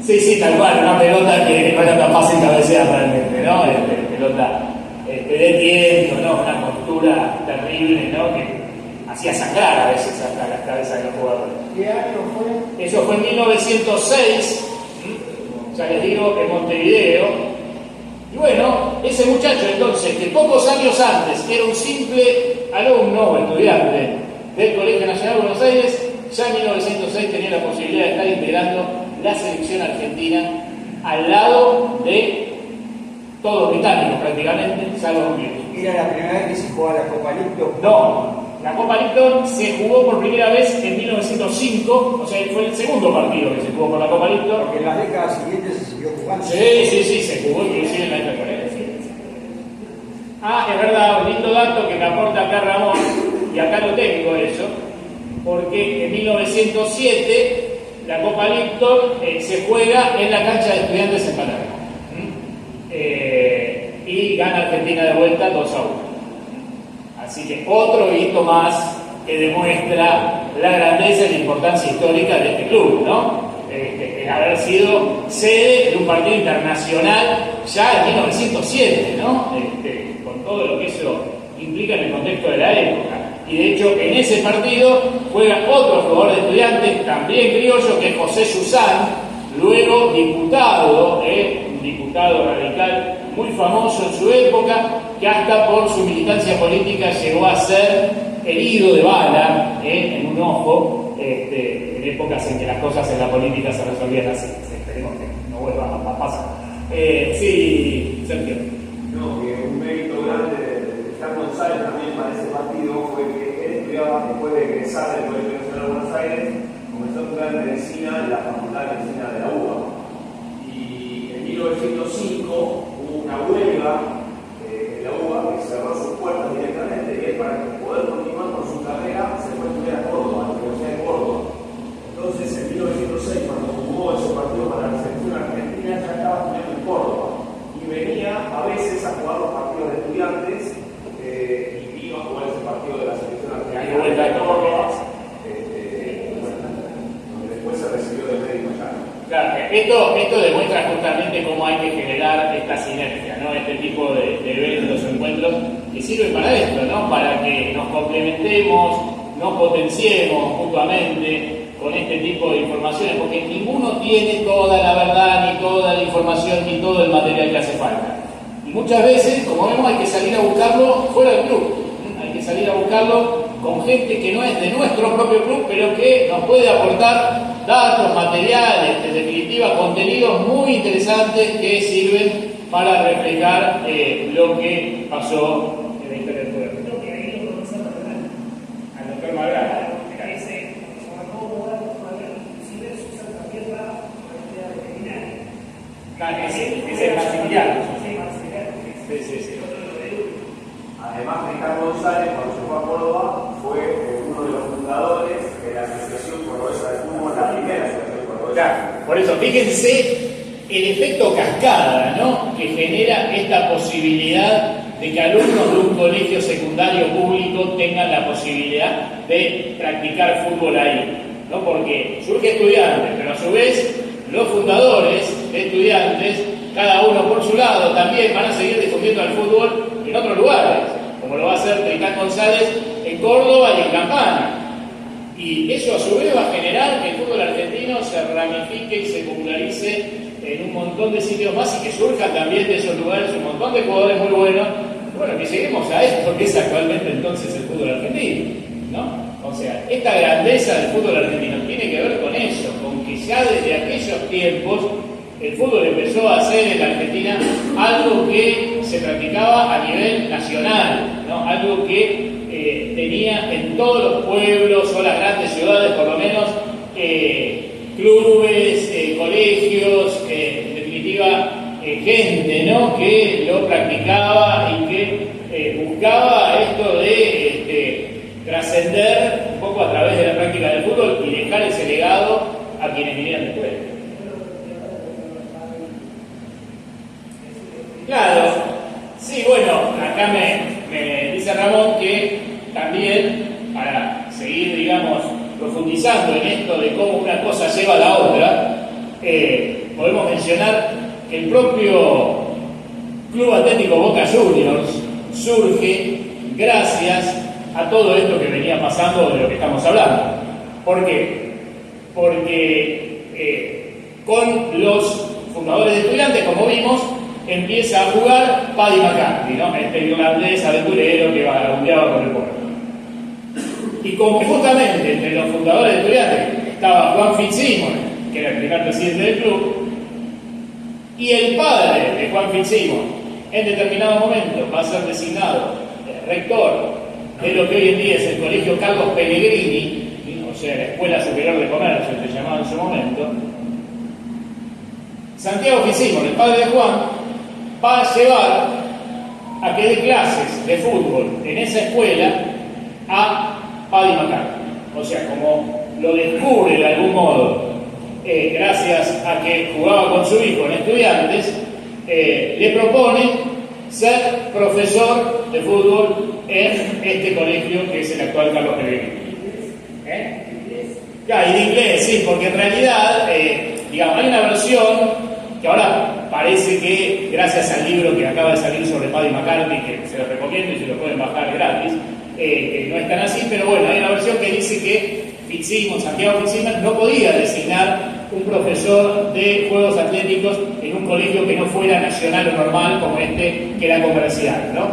Sí, tal cual, una pelota que no era tan fácil cabecear realmente, ¿no? Pelota de tiempo, ¿no? Una postura terrible, ¿no? Que hacía sangrar a veces hasta las cabezas de los jugadores. ¿Qué año fue? Eso fue en 1906, ya les digo, en Montevideo. Y bueno, ese muchacho entonces, que pocos años antes era un simple alumno o estudiante del Colegio Nacional de Buenos Aires, ya en 1906 tenía la posibilidad de estar integrando la selección argentina al lado de todos los británicos prácticamente, salvo los ingleses. ¿Era la primera vez que se jugaba la Copa Lipton? No, la Copa Lipton se jugó por primera vez en 1905, o sea, fue el segundo partido que se jugó por la Copa Lipton. Porque en las décadas siguientes se siguió jugando. Sí, se jugó inclusive en la época de Corea. Es verdad, un lindo dato que me aporta acá Ramón, y acá lo tengo eso, porque en 1907 la Copa Lipton se juega en la cancha de Estudiantes en Palermo. Y gana Argentina de vuelta 2-1. Así que otro hito más que demuestra la grandeza y la importancia histórica de este club, ¿no? El haber sido sede de un partido internacional ya en 1907, ¿no? Con todo lo que eso implica en el contexto de la época. Y de hecho en ese partido juega otro jugador de Estudiantes, también criollo, que es José Susán, luego diputado, un diputado radical muy famoso en su época, que hasta por su militancia política llegó a ser herido de bala en un ojo, en épocas en que las cosas en la política se resolvían así. Esperemos que no vuelva a pasar. Sí, Sergio. No, que un mérito grande de Juan González también para ese partido fue que él estudiaba después de egresar del Colegio Nacional de Buenos Aires, comenzó a estudiar medicina en la Facultad de Medicina de la UBA. Y en 1905 hubo una huelga en la UBA que cerró sus puertas directamente, y él, para poder continuar con su carrera, se fue a estudiar a Córdoba, a la Universidad de Córdoba. Entonces, en 1906, cuando jugó ese partido para la selección argentina, ya estaba estudiando en Córdoba. Y venía a veces a jugar los partidos de Estudiantes y iba a jugar ese partido de la selección argentina de Córdoba, donde después se recibió de médico allá. Claro, esto demuestra justamente cómo hay que generar esta sinergia, ¿no? Este tipo de eventos o encuentros que sirven para esto, ¿no? Para que nos complementemos, nos potenciemos mutuamente con este tipo de informaciones, porque ninguno tiene toda la verdad, ni toda la información, ni todo el material que hace falta. Y muchas veces, como vemos, hay que salir a buscarlo fuera del club. Hay que salir a buscarlo con gente que no es de nuestro propio club, pero que nos puede aportar datos, materiales, en definitiva, contenidos muy interesantes que sirven para reflejar lo que pasó en la historia del pueblo. Creo que ahí lo profesor Magdalena. Al doctor Magdalena. Que dice, sobre todo inclusive se usa también para la veterinaria. Ese es Maximiliano. Sí. Además, Ricardo González, cuando se fue a Córdoba, fue uno de los fundadores de la Asociación Cordobesa de Fútbol, la primera asociación cordobesa. Claro, por eso, fíjense el efecto cascada, ¿no? Que genera esta posibilidad de que alumnos de un colegio secundario público tengan la posibilidad de practicar fútbol ahí, ¿no? Porque surge Estudiantes, pero a su vez los fundadores de Estudiantes, cada uno por su lado, también van a seguir difundiendo el fútbol en otros lugares, como lo va a hacer Tristán González en Córdoba y en Campana. Y eso a su vez va a generar que el fútbol argentino se ramifique y se popularice en un montón de sitios más y que surjan también de esos lugares un montón de jugadores muy buenos. Bueno, que lleguemos a esto que es actualmente entonces el fútbol argentino, ¿no? O sea, esta grandeza del fútbol argentino tiene que ver con eso, con que ya desde aquellos tiempos, el fútbol empezó a ser en la Argentina algo que se practicaba a nivel nacional, ¿no? Algo que tenía en todos los pueblos o las grandes ciudades, por lo menos, clubes, colegios, en definitiva, gente, ¿no? Que lo practicaba y que buscaba esto de trascender un poco a través de la práctica del fútbol y dejar ese legado a quienes vinieran después. Claro, sí, bueno, acá me dice Ramón que también, para seguir, digamos, profundizando en esto de cómo una cosa lleva a la otra, podemos mencionar que el propio Club Atlético Boca Juniors surge gracias a todo esto que venía pasando de lo que estamos hablando. ¿Por qué? Porque con los fundadores de Estudiantes, como vimos, empieza a jugar Paddy McCarthy, ¿no? Este irlandés aventurero que vagabundeaba por el pueblo. Y como justamente entre los fundadores de Estudiantes estaba Juan Fitzsimons, que era el primer presidente del club, y el padre de Juan Fitzsimons en determinado momento va a ser designado rector de lo que hoy en día es el Colegio Carlos Pellegrini, o sea, la Escuela Superior de Comercio, se llamaba en su momento. Santiago Fitzsimons, el padre de Juan, va a llevar a que dé clases de fútbol en esa escuela a Paddy McCarthy. O sea, como lo descubre de algún modo, gracias a que jugaba con su hijo en Estudiantes, le propone ser profesor de fútbol en este colegio que es el actual Carlos Pellegrini. Claro, y de inglés, sí, porque en realidad, digamos, hay una versión que ahora parece que, gracias al libro que acaba de salir sobre Paddy McCarthy, que se lo recomiendo y se lo pueden bajar gratis, no es tan así, pero bueno, hay una versión que dice que Santiago Fitzsimons no podía designar un profesor de Juegos Atléticos en un colegio que no fuera nacional o normal como este, que era comercial, ¿no?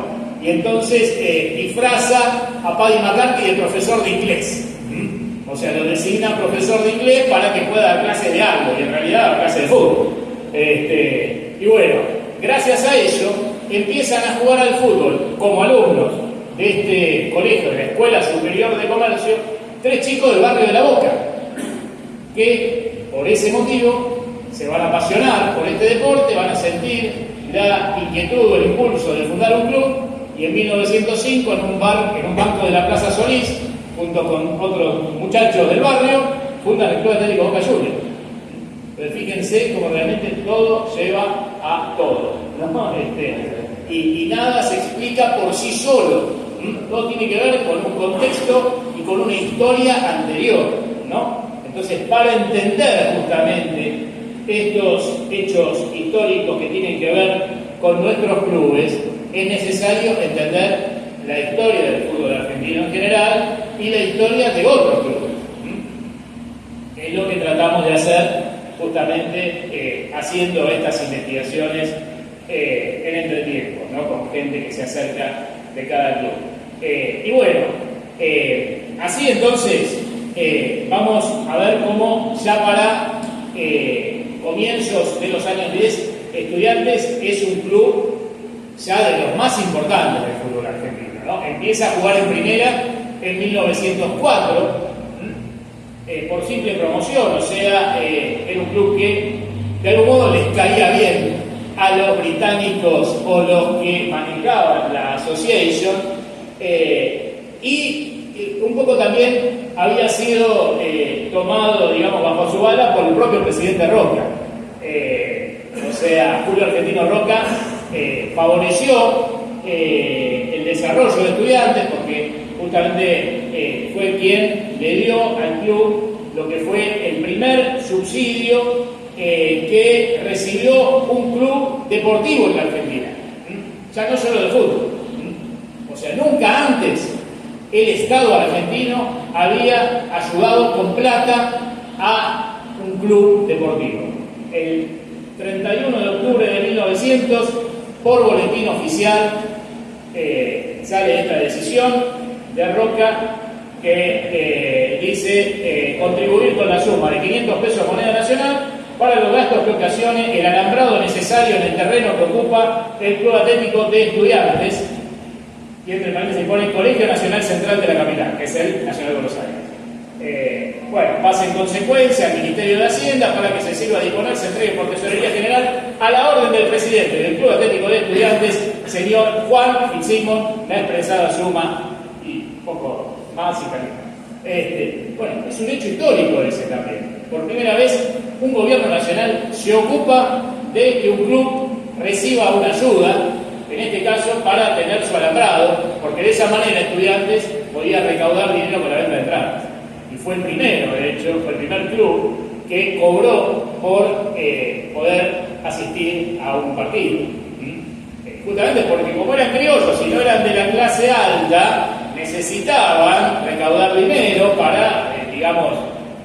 Y entonces disfraza a Paddy McCarthy de profesor de inglés. O sea, lo designa profesor de inglés para que pueda dar clases de algo, y en realidad da clases de fútbol. Y bueno, gracias a ello empiezan a jugar al fútbol como alumnos de este colegio, de la Escuela Superior de Comercio, 3 chicos del barrio de La Boca, que por ese motivo se van a apasionar por este deporte, van a sentir la inquietud o el impulso de fundar un club, y en 1905 en un banco de la Plaza Solís, junto con otros muchachos del barrio, fundan el Club Atlético Boca Juniors. Pero fíjense cómo realmente todo lleva a todo, ¿no? Y nada se explica por sí solo. Todo tiene que ver con un contexto y con una historia anterior, ¿no? Entonces, para entender justamente estos hechos históricos que tienen que ver con nuestros clubes, es necesario entender la historia del fútbol argentino en general y la historia de otros clubes. Es lo que tratamos de hacer justamente haciendo estas investigaciones en entretiempo, ¿no? Con gente que se acerca de cada club. Y bueno, así entonces vamos a ver cómo ya para comienzos de los años 10, Estudiantes es un club ya de los más importantes del fútbol argentino, ¿no? Empieza a jugar en primera en 1904 por simple promoción, o sea, era un club que de algún modo les caía bien a los británicos o los que manejaban la Association, y un poco también había sido tomado, digamos, bajo su ala por el propio presidente Roca. O sea, Julio Argentino Roca favoreció el desarrollo de Estudiantes porque justamente fue quien le dio al club lo que fue el primer subsidio que recibió un club deportivo en la Argentina, ya no solo de fútbol. O sea, nunca antes el Estado argentino había ayudado con plata a un club deportivo. El 31 de octubre de 1900, por boletín oficial, sale esta decisión de Roca que dice contribuir con la suma de 500 pesos moneda nacional para los gastos que ocasione el alambrado necesario en el terreno que ocupa el Club Atlético de Estudiantes, y entre paréntesis pone el Colegio Nacional Central de la capital, que es el Nacional de Buenos Aires. Bueno, pasa en consecuencia al Ministerio de Hacienda para que se sirva a disponer, se entregue por Tesorería General a la orden del presidente del Club Atlético de Estudiantes, señor Juan Fitzsimons, la expresada suma y poco más y calidad. Bueno, es un hecho histórico ese también. Por primera vez, un gobierno nacional se ocupa de que un club reciba una ayuda, en este caso para tener su alambrado, porque de esa manera Estudiantes podía recaudar dinero para la venta de entradas. Y fue el primero, de hecho, fue el primer club que cobró por poder asistir a un partido. Justamente porque como eran criollos y no eran de la clase alta, necesitaban recaudar dinero para, digamos,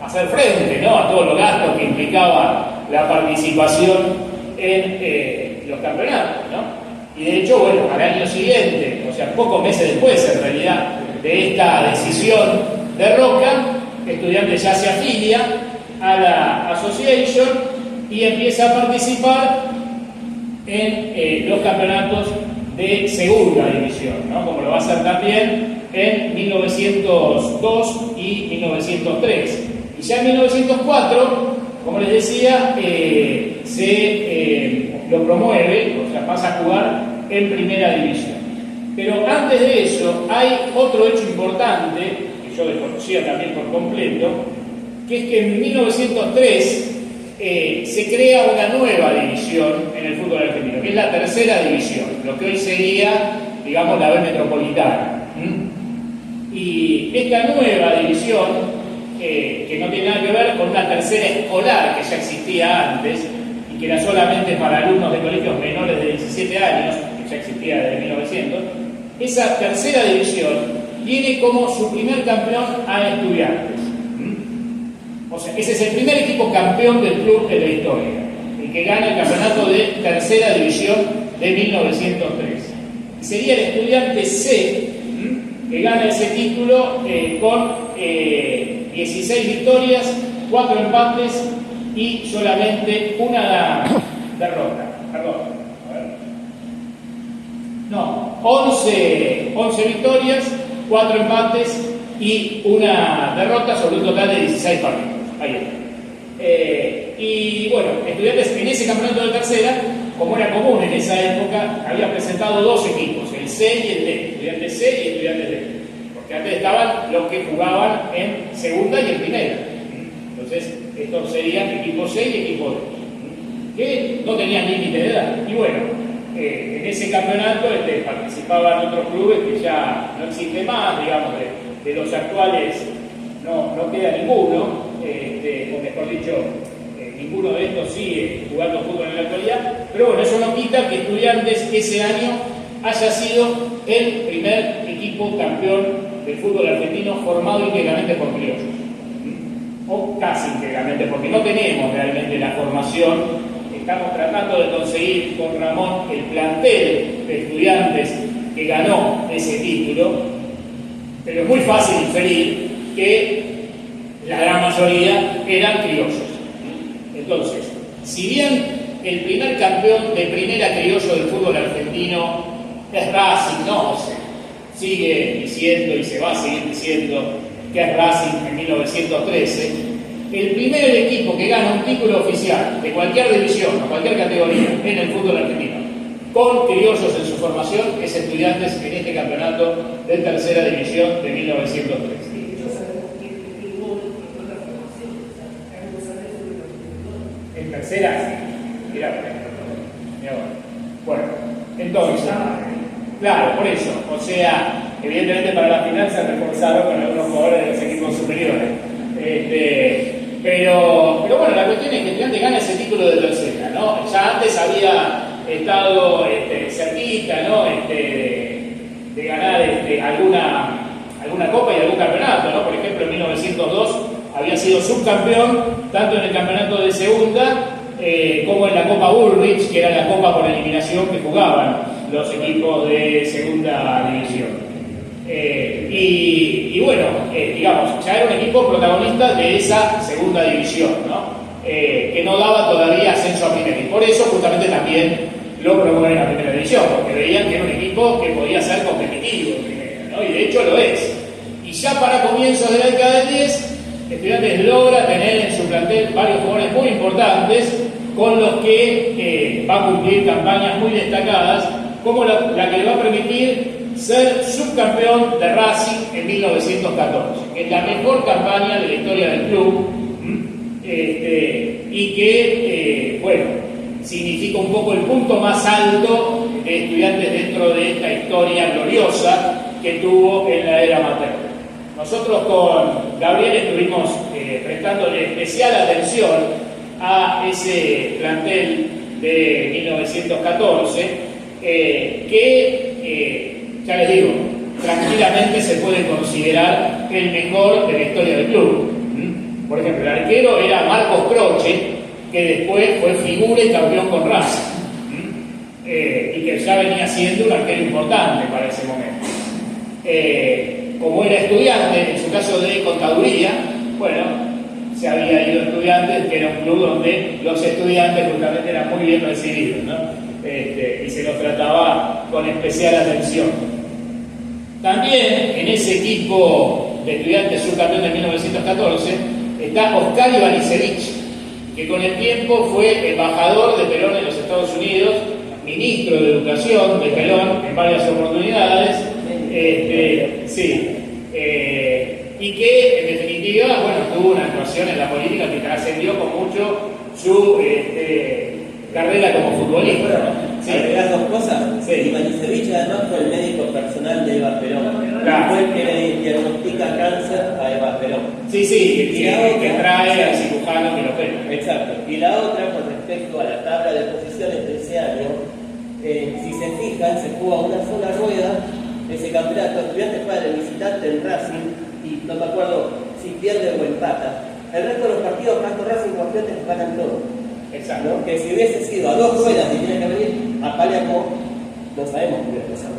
hacer frente, ¿no?, a todos los gastos que implicaba la participación en los campeonatos, ¿no? Y de hecho, bueno, al año siguiente, o sea, pocos meses después, en realidad, de esta decisión de Roca, Estudiantes ya se afilia a la Association y empieza a participar en los campeonatos de segunda división, ¿no?, como lo va a hacer también en 1902 y 1903. Y ya en 1904, como les decía, lo promueve, o sea, pasa a jugar en primera división. Pero antes de eso, hay otro hecho importante, que yo desconocía también por completo, que es que en 1903 se crea una nueva división en el fútbol argentino, que es la tercera división, lo que hoy sería, digamos, la B Metropolitana. Y esta nueva división, que no tiene nada que ver con una tercera escolar que ya existía antes y que era solamente para alumnos de colegios menores de 17 años, que ya existía desde 1900, esa tercera división tiene como su primer campeón a Estudiantes. O sea, ese es el primer equipo campeón del club de la historia, el que gana el campeonato de tercera división de 1903. Y sería el Estudiantes C, que gana ese título con 16 victorias, 4 empates y solamente una derrota. Perdón. A ver. No, 11 victorias, 4 empates y una derrota sobre un total de 16 partidos. Ahí está. Y bueno, Estudiantes en ese campeonato de tercera, como era común en esa época, había presentado dos equipos, el C y el D, Estudiantes C y Estudiantes D. Porque antes estaban los que jugaban en segunda y en primera. Entonces, estos serían equipo C y equipo D, que no tenían límite de edad. Y bueno, en ese campeonato participaban otros clubes que ya no existen más, digamos, de los actuales no queda ninguno, o mejor dicho, ninguno de estos sigue jugando fútbol en la actualidad, pero bueno, eso no quita que Estudiantes ese año haya sido el primer equipo campeón del fútbol argentino formado íntegramente por criollos, o casi íntegramente, porque no tenemos realmente la formación. Estamos tratando de conseguir con Ramón el plantel de Estudiantes que ganó ese título, pero es muy fácil inferir que la gran mayoría eran criollos. Entonces, si bien el primer campeón de primera criollo del fútbol argentino es Racing, no se sigue diciendo y se va a seguir diciendo que es Racing en 1913, el primer equipo que gana un título oficial de cualquier división o cualquier categoría en el fútbol argentino con criollos en su formación es Estudiantes en este campeonato de tercera división de 1903. En tercera, mira, bueno, entonces, claro, por eso, o sea, evidentemente para la final se reforzaron con algunos jugadores de los equipos superiores. Pero bueno, la cuestión es que Estudiantes gana ese título de tercera, ¿no? Ya antes había estado cerquita, ¿no? De ganar alguna copa y algún campeonato, ¿no? Por ejemplo, en 1902 había sido subcampeón tanto en el campeonato de segunda como en la Copa Bullrich, que era la copa por eliminación que jugaban los equipos de segunda división. Y bueno, digamos, ya era un equipo protagonista de esa segunda división, ¿no? Que no daba por eso justamente también lo promueven en la primera división, porque veían que era un equipo que podía ser competitivo en primera, ¿no? Y de hecho lo es. Y ya para comienzos de la década del 10, Estudiantes logra tener en su plantel varios jugadores muy importantes con los que va a cumplir campañas muy destacadas, como la que le va a permitir ser subcampeón de Racing en 1914, que es la mejor campaña de la historia del club, y que, bueno, significa un poco el punto más alto de Estudiantes dentro de esta historia gloriosa que tuvo en la era amateur. Nosotros con Gabriel estuvimos prestándole especial atención a ese plantel de 1914 que, ya les digo, tranquilamente se puede considerar el mejor de la historia del club. Por ejemplo, el arquero era Marcos Croce, que después fue figura y campeón con Racing, y que ya venía siendo un arquero importante para ese momento. Como era estudiante, en su caso de contaduría, bueno, se había ido a Estudiantes, que era un club donde los estudiantes justamente eran muy bien recibidos, ¿no? Y se los trataba con especial atención. También en ese equipo de Estudiantes subcampeón de 1914 está Oscar Ivanisevich, que con el tiempo fue embajador de Perón en los Estados Unidos, ministro de Educación de Perón en varias oportunidades, y que en definitiva, bueno, tuvo una actuación en la política que trascendió con mucho su carrera como futbolista. Sí. Agregar dos cosas. Sí. Ivanisevich además fue el médico personal de Eva Perón. Claro. Fue el que le diagnostica cáncer a Eva Perón. Sí, que trae al cirujano que lo opera. Exacto. Y la otra, con respecto a la tabla de posiciones de ese año, si se fijan, se juega una sola rueda. Ese campeonato, Estudiantes juega de visitante en Racing y no me acuerdo si pierde o empata. El resto de los partidos, tanto Racing como Estudiantes, ganan todo. Exacto. ¿No? Que si hubiese sido a dos ruedas y tiene que venir a Paliaco, no sabemos qué hubiera pasado.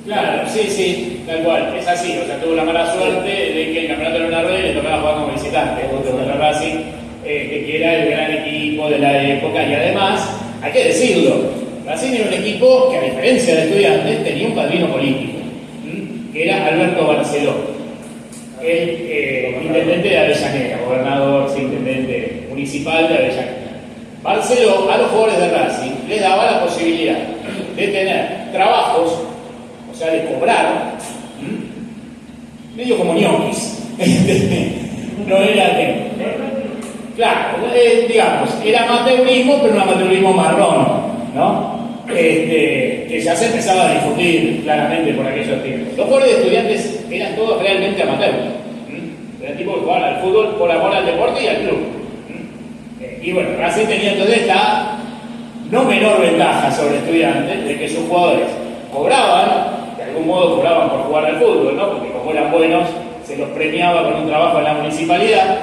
Claro, sí, tal cual, es así. O sea, tuvo la mala suerte de que el campeonato era una rueda y le tocaba jugar como visitante contra Racing, que era el gran equipo de la época. Y además, hay que decirlo, Racing era un equipo que, a diferencia de Estudiantes, tenía un padrino político, que era Alberto Barceló, el intendente de Avellaneda, gobernador, intendente municipal de Avellaneda. Barceló a los jugadores de Racing les daba la posibilidad de tener trabajos, o sea, de cobrar, medio como ñoquis. No era que, claro, digamos, era amateurismo, pero un amateurismo marrón, ¿no? Que ya se empezaba a difundir claramente por aquellos tiempos. Los jugadores de Estudiantes eran todos realmente amateurs. Eran tipos que jugaban al fútbol por amor al deporte y al club. Y bueno, Racing tenía entonces esta no menor ventaja sobre Estudiantes de que sus jugadores cobraban, de algún modo cobraban por jugar al fútbol, ¿no? Porque como eran buenos, se los premiaba con un trabajo en la municipalidad,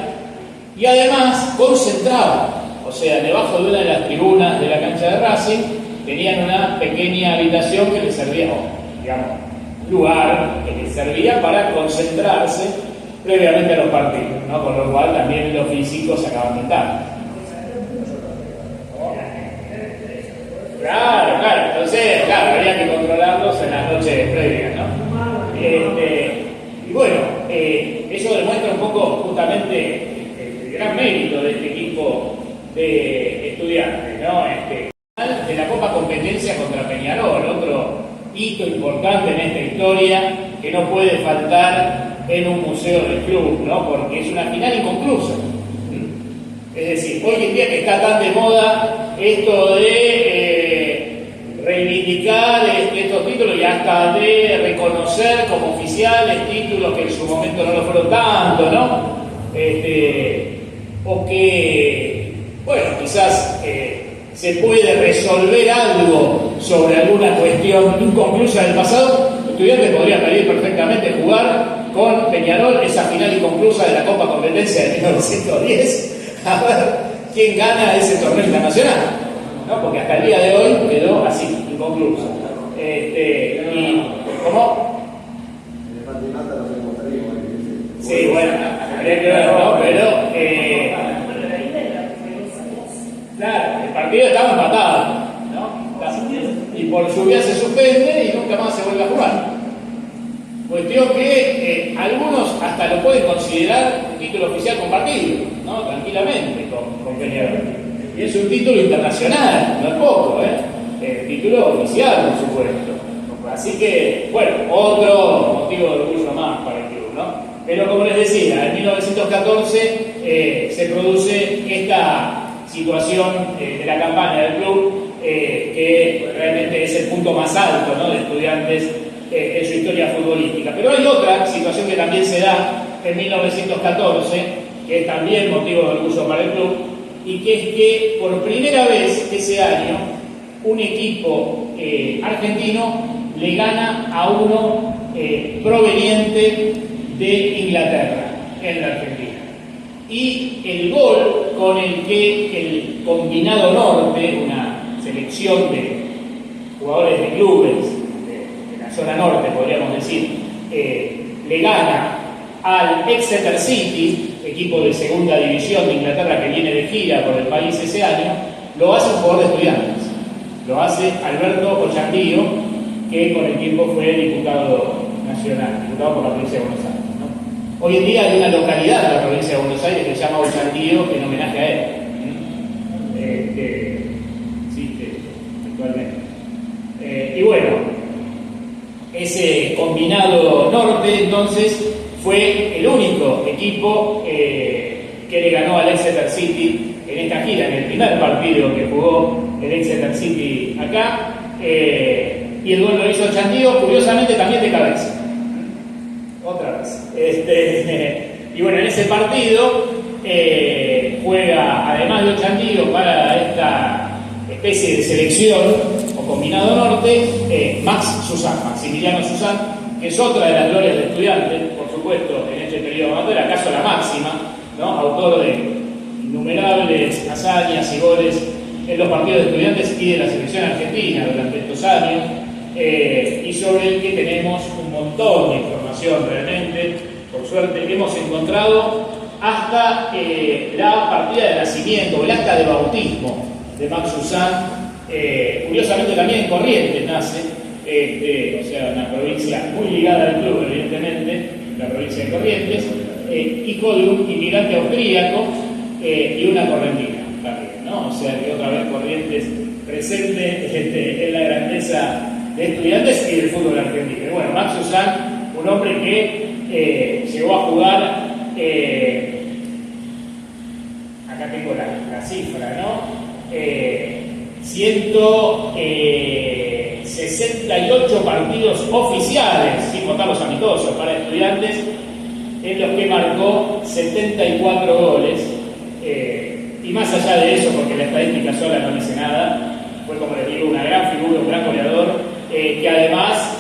y además concentraban, o sea, debajo de una de las tribunas de la cancha de Racing tenían una pequeña habitación que les servía, digamos, un lugar que les servía para concentrarse previamente a los partidos, ¿no? Con lo cual también los físicos sacaban ventaja. Claro, entonces, había que controlarlos en las noches previas, ¿no? Y bueno, eso demuestra un poco justamente el gran mérito de este equipo de Estudiantes, ¿no? De la Copa Competencia contra Peñarol, otro hito importante en esta historia que no puede faltar en un museo del club, ¿no? Porque es una final inconclusa. Es decir, hoy en día que está tan de moda esto de reivindicar estos títulos y hasta de reconocer como oficiales títulos que en su momento no lo fueron tanto, ¿no? O que, bueno, quizás se puede resolver algo sobre alguna cuestión inconclusa del pasado. Estudiantes podrían pedir perfectamente jugar con Peñarol esa final inconclusa de la Copa Competencia de 1910, a ver quién gana ese torneo internacional, ¿no? Porque hasta el día de hoy quedó así, inconcluso. ¿Cómo? Sí, bueno, habría que ver, ¿no? Pero claro, el partido estaba empatado, ¿no? Y por lluvia se suspende y nunca más se vuelve a jugar. Cuestión que algunos hasta lo pueden considerar un título oficial compartido, ¿no? Tranquilamente con Peñarol. Y es un título internacional, no es poco, título oficial, por supuesto. Así que, bueno, otro motivo de orgullo más para el club, ¿no? Pero como les decía, en 1914 se produce esta situación de la campaña del club, que realmente es el punto más alto, ¿no?, de Estudiantes en su historia futbolística. Pero hay otra situación que también se da en 1914, que es también motivo de orgullo para el club, y que es que por primera vez ese año un equipo argentino le gana a uno proveniente de Inglaterra en la Argentina. Y el gol con el que el combinado norte, una selección de jugadores de clubes de la zona norte, podríamos decir, le gana al Exeter City, equipo de segunda división de Inglaterra que viene de gira por el país ese año, lo hace un jugador de Estudiantes. Lo hace Alberto Ochandío, que con el tiempo fue diputado nacional, diputado por la provincia de Buenos Aires. Hoy en día hay una localidad de la provincia de Buenos Aires que se llama Ochandío, en homenaje a él, que existe actualmente. Y bueno, ese combinado norte entonces fue el único equipo que le ganó al Exeter City en esta gira, en el primer partido que jugó el Exeter City acá, y el gol lo hizo Ochandío, curiosamente también de cabeza. Otra vez. Y bueno, en ese partido juega, además de Ochandío, para esta especie de selección o combinado norte, Maximiliano Susán, que es otra de las glorias de Estudiantes, por supuesto, en este periodo amateur, acaso la máxima, ¿no? Autor de innumerables hazañas y goles en los partidos de Estudiantes y de la selección argentina durante estos años, y sobre el que tenemos un montón de información realmente, por suerte, que hemos encontrado hasta la partida de nacimiento, el acta de bautismo de Max Susán, curiosamente también en Corrientes nace, o sea, una provincia muy ligada al club, evidentemente, la provincia de Corrientes, hijo de un inmigrante austríaco y una correntina también, ¿no? O sea, que otra vez Corrientes presente en la grandeza de Estudiantes y del fútbol argentino. Y bueno, Max Susán, un hombre que llegó a jugar, acá tengo la cifra, ¿no? 168 partidos oficiales, sin contar los amistosos, para Estudiantes, en los que marcó 74 goles, y más allá de eso, porque la estadística sola no dice nada, fue, como les digo, una gran figura, un gran goleador, que además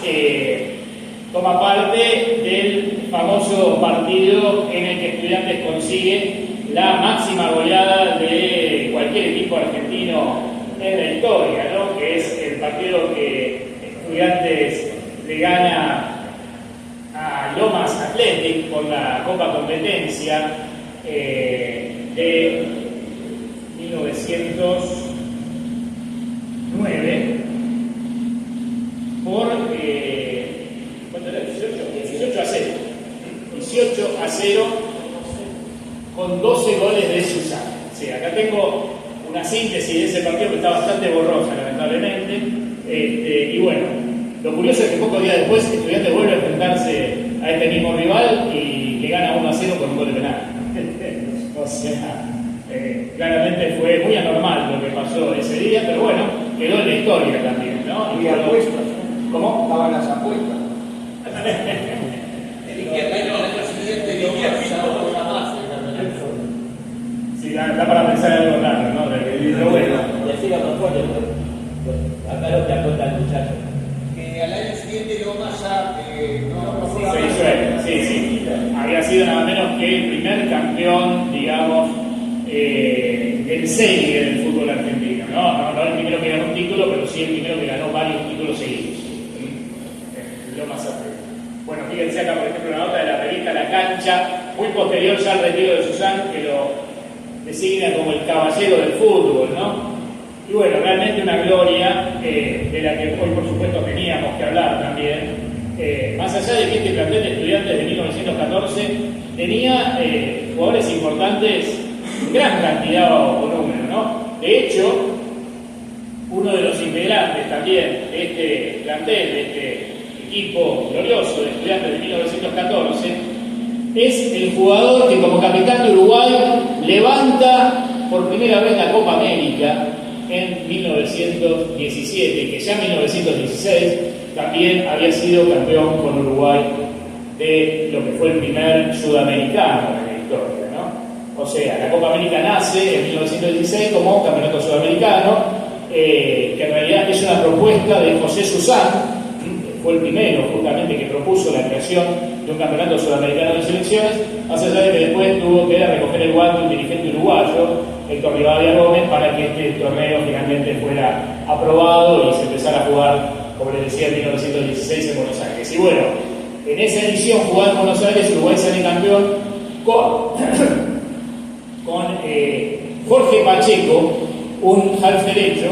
toma parte del famoso partido en el que Estudiantes consigue la máxima goleada de cualquier equipo argentino en la historia, ¿no? Que es el partido que Estudiantes le gana a Lomas Athletic por la Copa Competencia de 1909 por ¿cuánto era? 18 a 0. 18 a 0 con 12 goles de Susán. Sí, acá tengo una síntesis de ese partido que está bastante borrosa, lamentablemente. Y bueno, lo curioso es que pocos días después Estudiantes vuelve a enfrentarse a este mismo rival y le gana 1 a 0 con un gol de penal. O sea, claramente fue muy anormal lo que pasó ese día, pero bueno, quedó en la historia también, ¿no? Y apuestas. ¿Cómo? Estaban las apuestas. Sí, da para pensar en algo raro, ¿no? Pero bueno. Y así va por fuerte, acá lo que apunta el muchacho. Que al año siguiente Lomas ya Sí, había sido nada menos que el primer campeón, digamos, en serie del fútbol argentino, ¿no? No el primero que ganó un título, pero sí el primero que ganó varios títulos seguidos. Lomas Athletic. Bueno, fíjense acá, por ejemplo, una nota de la revista La Cancha, muy posterior ya al retiro de Susán, que lo designa como el caballero del fútbol, ¿no? Y bueno, realmente una gloria de la que hoy por supuesto teníamos que hablar también. Más allá de que este plantel de Estudiantes de 1914 tenía jugadores importantes, gran cantidad o número, ¿no? De hecho, uno de los integrantes también de este plantel, de este equipo glorioso de Estudiantes de 1914, es el jugador que como capitán de Uruguay levanta por primera vez la Copa América en 1917, que ya en 1916 también había sido campeón con Uruguay de lo que fue el primer sudamericano de la historia, ¿no? O sea, la Copa América nace en 1916 como campeonato sudamericano, que en realidad es una propuesta de José Susán, que fue el primero justamente que propuso la creación de un campeonato sudamericano de selecciones, más allá de que después tuvo que recoger el guante un dirigente uruguayo, Héctor Rivadavia Gómez, para que este torneo finalmente fuera aprobado y se empezara a jugar, como les decía, en 1916 en Buenos Aires. Y bueno, en esa edición jugada en Buenos Aires, Uruguay sale campeón con Jorge Pacheco, un half derecho,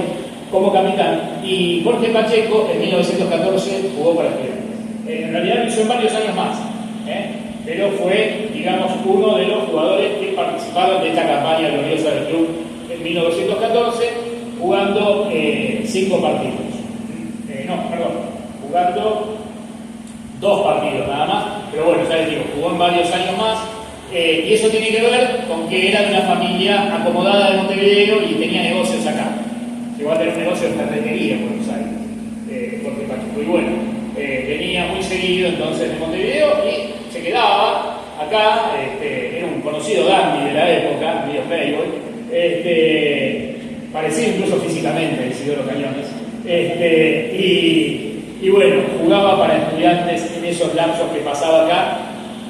como capitán, y Jorge Pacheco en 1914 jugó para Estudiantes. En realidad lo hizo en varios años más, pero fue, digamos, uno de los jugadores que participaron de esta campaña gloriosa del club en 1914, jugando 5 partidos. Jugando 2 partidos nada más, pero bueno, ya les digo, jugó en varios años más, y eso tiene que ver con que era de una familia acomodada de Montevideo y tenía negocios acá. Llegó a tener un negocio de ferretería en Buenos Aires, Jorge Pacheco, y bueno, venía muy seguido entonces de Montevideo y se quedaba acá, era un conocido dandy de la época, medio playboy, parecido incluso físicamente a Isidoro Cañones, y bueno, jugaba para Estudiantes en esos lapsos que pasaba acá.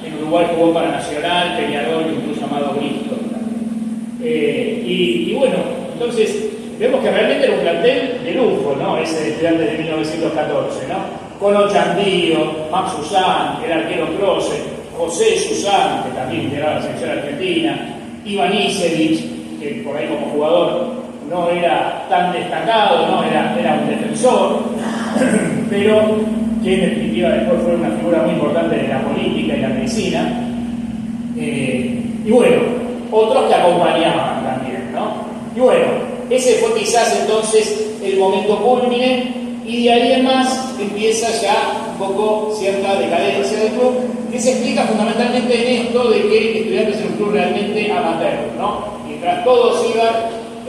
En Uruguay jugó para Nacional, Peñarol, incluso llamado Bristol también. Y bueno, entonces vemos que realmente era un plantel de lujo, ¿no? Ese de Estudiantes de 1914, ¿no? Con Ochandío, Max Susán, el arquero Croce, José Susán, que también integraba la selección argentina, Iván Isevich, que por ahí como jugador no era tan destacado, ¿no? Era un defensor, pero que en definitiva después fue una figura muy importante de la política y la medicina. Y bueno, otros que acompañaban también, ¿no? Y bueno, ese fue quizás entonces el momento cúlmine, y de ahí en más empieza ya un poco cierta decadencia del club, que se explica fundamentalmente en esto de que Estudiantes es un club realmente amateur, ¿no? Mientras todos iban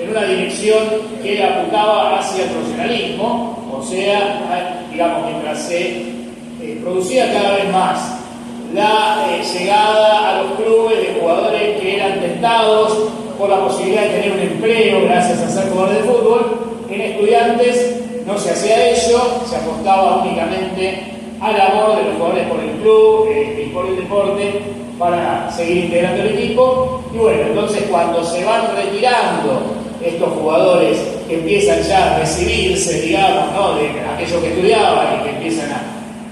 en una dirección que apuntaba hacia el profesionalismo, o sea, digamos, mientras se producía cada vez más la llegada a los clubes de jugadores que eran tentados por la posibilidad de tener un empleo gracias a ser jugador de fútbol, en Estudiantes no se hacía eso, se apostaba únicamente al amor de los jugadores por el club y por el deporte para seguir integrando el equipo. Y bueno, entonces cuando se van retirando estos jugadores que empiezan ya a recibirse, digamos, ¿no? De aquellos que estudiaban y que empiezan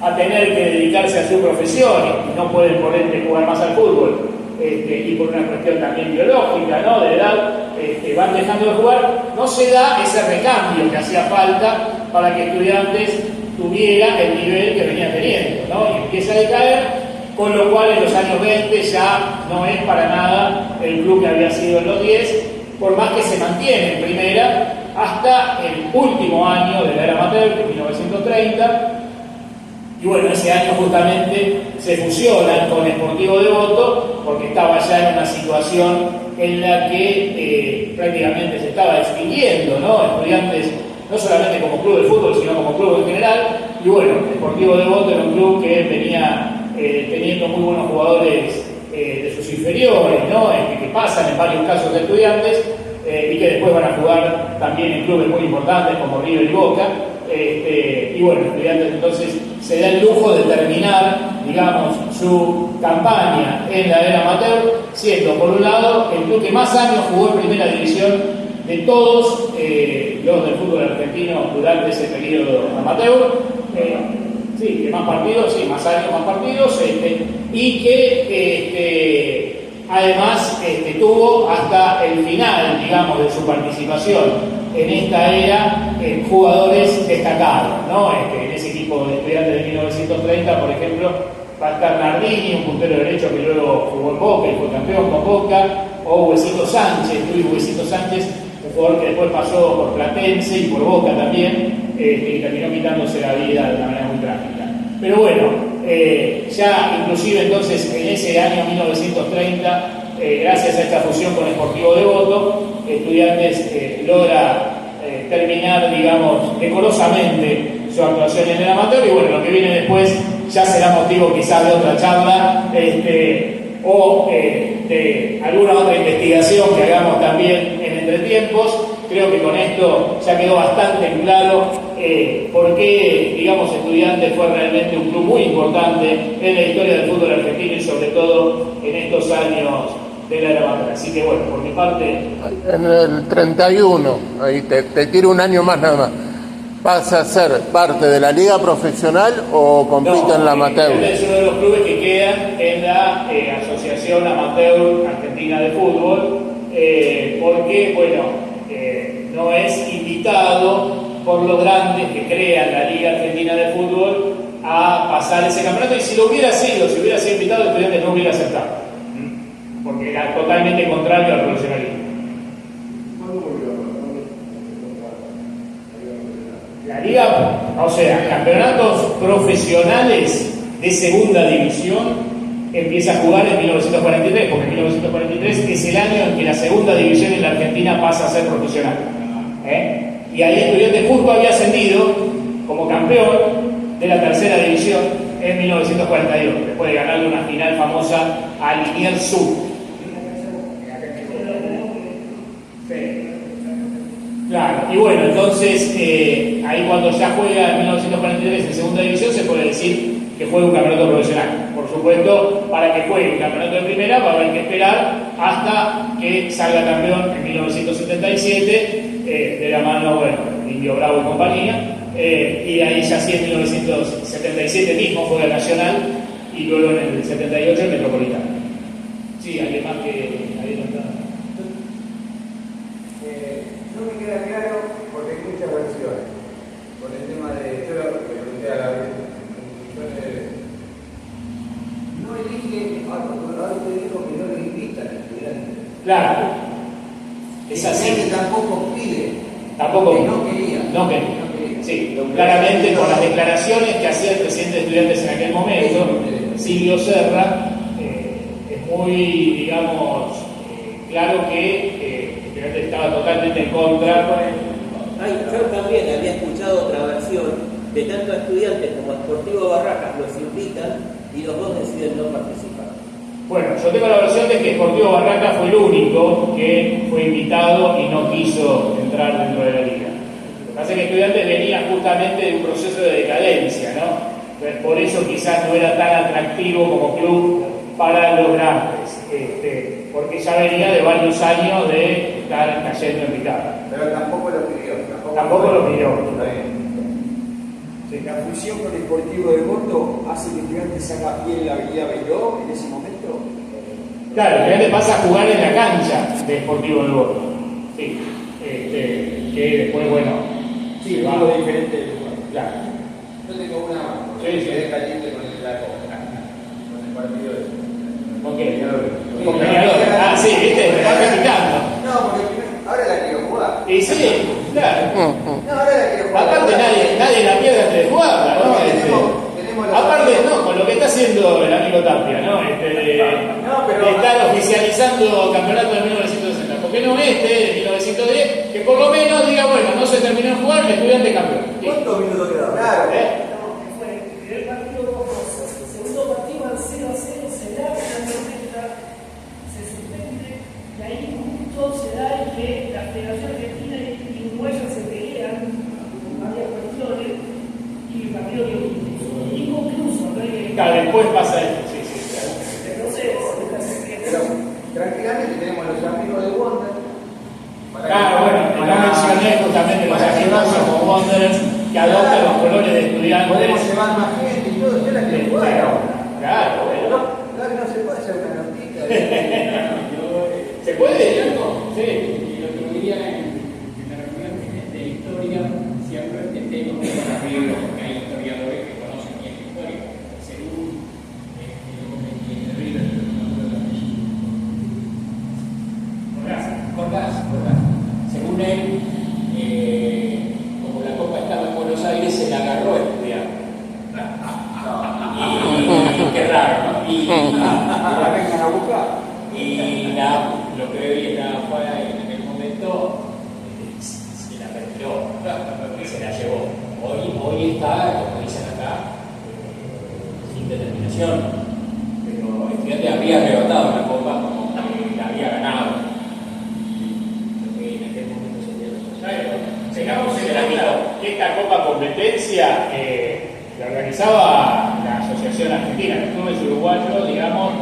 a tener que dedicarse a su profesión y no pueden por ende jugar más al fútbol, y por una cuestión también biológica, ¿no? De edad, van dejando de jugar, no se da ese recambio que hacía falta para que Estudiantes tuviera el nivel que venía teniendo, ¿no? Y empieza a decaer, con lo cual en los años 20 ya no es para nada el club que había sido en los 10, por más que se mantiene en primera hasta el último año de la era amateur, de 1930. Y bueno, ese año justamente se fusionan con Sportivo Devoto, porque estaba ya en una situación en la que prácticamente se estaba extinguiendo, ¿no? Estudiantes, no solamente como club de fútbol, sino como club en general. Y bueno, Sportivo Devoto era un club que venía teniendo muy buenos jugadores de sus inferiores, ¿no? Que pasan en varios casos de Estudiantes, y que después van a jugar también en clubes muy importantes como River y Boca. Y bueno, Estudiantes entonces se da el lujo de terminar, digamos, su campaña en la era amateur, siendo por un lado el club que más años jugó en primera división de todos los del fútbol argentino durante ese periodo amateur. Sí, que más partidos, sí, más años, más partidos, y que además tuvo hasta el final, digamos, de su participación en esta era jugadores destacados, ¿no? En ese equipo de Estudiantes de 1930, por ejemplo, va a estar Nardini, un puntero derecho que luego jugó en Boca y fue campeón con Boca, o Huesito Sánchez, Luis Huesito Sánchez, un jugador que después pasó por Platense y por Boca también, y terminó quitándose la vida de una manera muy trágica. Pero bueno, ya inclusive entonces en ese año 1930, gracias a esta fusión con Sportivo Devoto, Estudiantes logra terminar, digamos, decorosamente su actuación en el amateur, y bueno, lo que viene después ya será motivo quizás de otra charla, o de alguna otra investigación que hagamos también en entretiempos. Creo que con esto ya quedó bastante claro por qué, digamos, Estudiantes fue realmente un club muy importante en la historia del fútbol argentino y sobre todo en estos años de la era amateur. Así que bueno, por mi parte... En el 31, ahí te tiro un año más nada más. ¿Vas a ser parte de la liga profesional o compite en la amateur? Es uno de los clubes que quedan en la Asociación Amateur Argentina de Fútbol, porque, bueno, no es invitado por los grandes que crean la Liga Argentina de Fútbol a pasar ese campeonato, y si lo hubiera sido, si hubiera sido invitado, Estudiantes no hubiera aceptado, porque era totalmente contrario al profesionalismo. La liga, o sea, campeonatos profesionales de segunda división empieza a jugar en 1943, porque en 1943 es el año en que la segunda división en la Argentina pasa a ser profesional. Y ahí Estudiantes justo había ascendido como campeón de la tercera división en 1942, después de ganarle una final famosa a Liniers Sur. Claro, y bueno, entonces ahí cuando ya juega en 1943 en segunda división se puede decir que juega un campeonato profesional. Por supuesto, para que juegue un campeonato de primera va a haber que esperar hasta que salga campeón en 1977 de la mano, bueno, Indio Bravo y compañía, y ahí ya sí en 1977 mismo juega Nacional y luego en el 78 el Metropolitano. Sí, alguien más que ahí no está. No me queda claro porque hay muchas versiones con el tema de, yo lo pregunté a la vez, no elige, ahora usted dijo que no le invitan a estudiantes. Claro, es así. Que tampoco pide, Tampoco que no quería. No quería. Sí, claramente con las declaraciones que hacía el presidente de Estudiantes en aquel momento, Silvio Serra, es muy, digamos, claro que estaba totalmente en contra. Yo también había escuchado otra versión de tanto a Estudiantes como a Sportivo Barracas los invitan y los dos deciden no participar. Bueno, yo tengo la versión de que Sportivo Barracas fue el único que fue invitado y no quiso entrar dentro de la liga. Lo que pasa es que Estudiantes venía justamente de un proceso de decadencia, ¿no? Entonces, por eso quizás no era tan atractivo como club para los grandes, porque ya venía de varios años de estar cayendo en picada. Pero tampoco lo pidió. Tampoco lo pidió. La fusión con el Sportivo de Devoto hace que Estudiantes haga bien la Avenida Beiró en ese momento. Claro, Estudiantes pasa a jugar en la cancha de Sportivo de Devoto. Sí. Que después, bueno. Sí, va. algo diferente. Claro. Yo tengo una. Sí, sí. Quedé caliente con el partido de. ¿Con qué? Sí, viste, me está criticando. No, porque ahora la quiero jugar. Y sí, claro. No, ahora la quiero jugar. Aparte nadie la pierde antes de jugarla, ¿no? Tenemos Aparte, no, con lo que está haciendo el amigo Tapia, ¿no? De estar oficializando campeonato de 1960. ¿Por qué no de 1910? Que por lo menos diga, bueno, no se terminó de jugar, el Estudiante campeón. ¿Cuántos minutos quedaron? Claro. Fue el primer partido 2-2, el segundo partido al 0-0, se da finalmente, se suspende, y ahí justo se da el que la Federación Argentina y Uruguaya se pelean con varias cuestiones y el partido que inconcluso, ¿no? Claro, después pasa esto, sí, claro. Pero tranquilamente tenemos a los amigos de Wonder. Claro, bueno, no mencioné justamente los amistosos como Wanderers que adoptan los colores de Estudiantes. Podemos llevar más gente y todo, yo la quiero jugar. Claro, bueno. Claro que no se puede hacer una notita. ¿Se puede, Diego? Sí. túnel, como la Copa estaba en Buenos Aires, se la agarró a estudiar. Y qué raro, ¿no? Y la vengan a buscar. Y lo que vi en aquel momento se la retiró, se la llevó. Hoy está, como dicen acá, sin determinación. Pero Estudiantes habría arrebatado la Copa como que la había ganado. Lo que en aquel momento se dio. Llegamos en esta Copa Competencia la organizaba la Asociación Argentina. Los clubes uruguayos, digamos,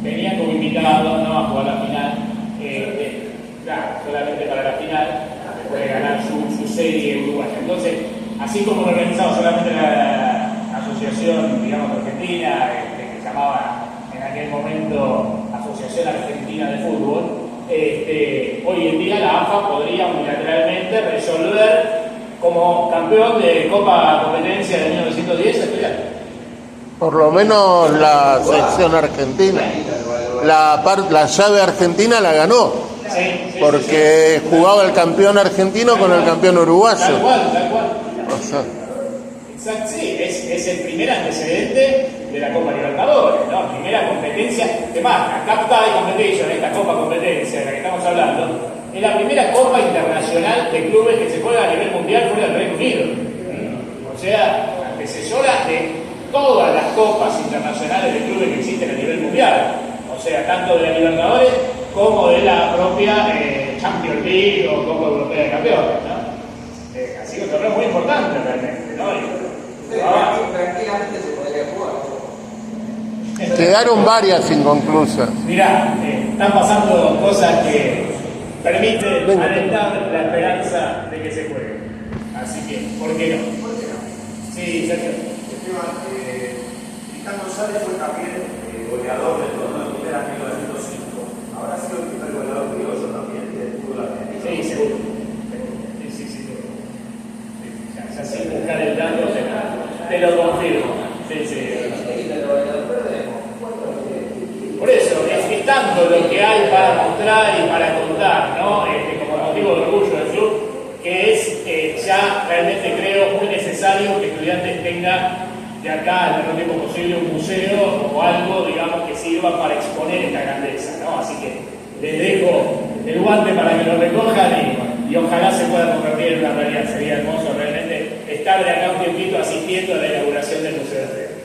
tenían como invitados, ¿no?, a jugar la final. Claro, solamente para la final, después de ganar su serie uruguaya. Entonces, así como lo organizaba solamente la Asociación, digamos, Argentina, que se llamaba en aquel momento Asociación Argentina de Fútbol, hoy en día la AFA podría unilateralmente resolver como campeón de Copa Competencia de 1910 Estudiantes. Por lo menos la sección argentina. La llave argentina la ganó. Sí, porque jugaba el campeón argentino con el campeón uruguayo. Tal cual. O sea, Exacto, sí, es el primer antecedente de la Copa Libertadores, ¿no? Primera competencia, además, la Cup Tie Competition, esta Copa Competencia de la que estamos hablando, es la primera Copa Internacional de clubes que se juega a nivel mundial fuera del Reino Unido. O sea, antecesora de todas las copas internacionales de clubes que existen a nivel mundial. O sea, tanto de la Libertadores como de la propia Champions League o Copa Europea de Campeones, ¿no? Así que un torneo muy importante realmente, ¿no? Tranquilamente se podría jugar. quedaron varias inconclusas. Mirá, están pasando cosas que permiten alentar la esperanza de que se juegue. Así que, ¿por qué no? Sí, Sergio. Esteban, Cristian González fue también goleador del torneo de Primera en 1905. ¿Habrá sido el primer goleador criollo también del fútbol argentino? Sí, seguro. Sí, seguro. Ya sin buscar el dato, te lo confirmo. Sí. Por eso, es tanto lo que hay para mostrar y para contar, ¿no? Como motivo de orgullo del club, que es ya realmente creo muy necesario que Estudiantes tenga de acá al menor tiempo posible un museo o algo, digamos, que sirva para exponer esta grandeza, ¿no? Así que les dejo el guante para que lo recojan y ojalá se pueda convertir en una realidad. Sería hermoso realmente estar de acá un tiempito asistiendo a la inauguración del Museo de Estudiantes.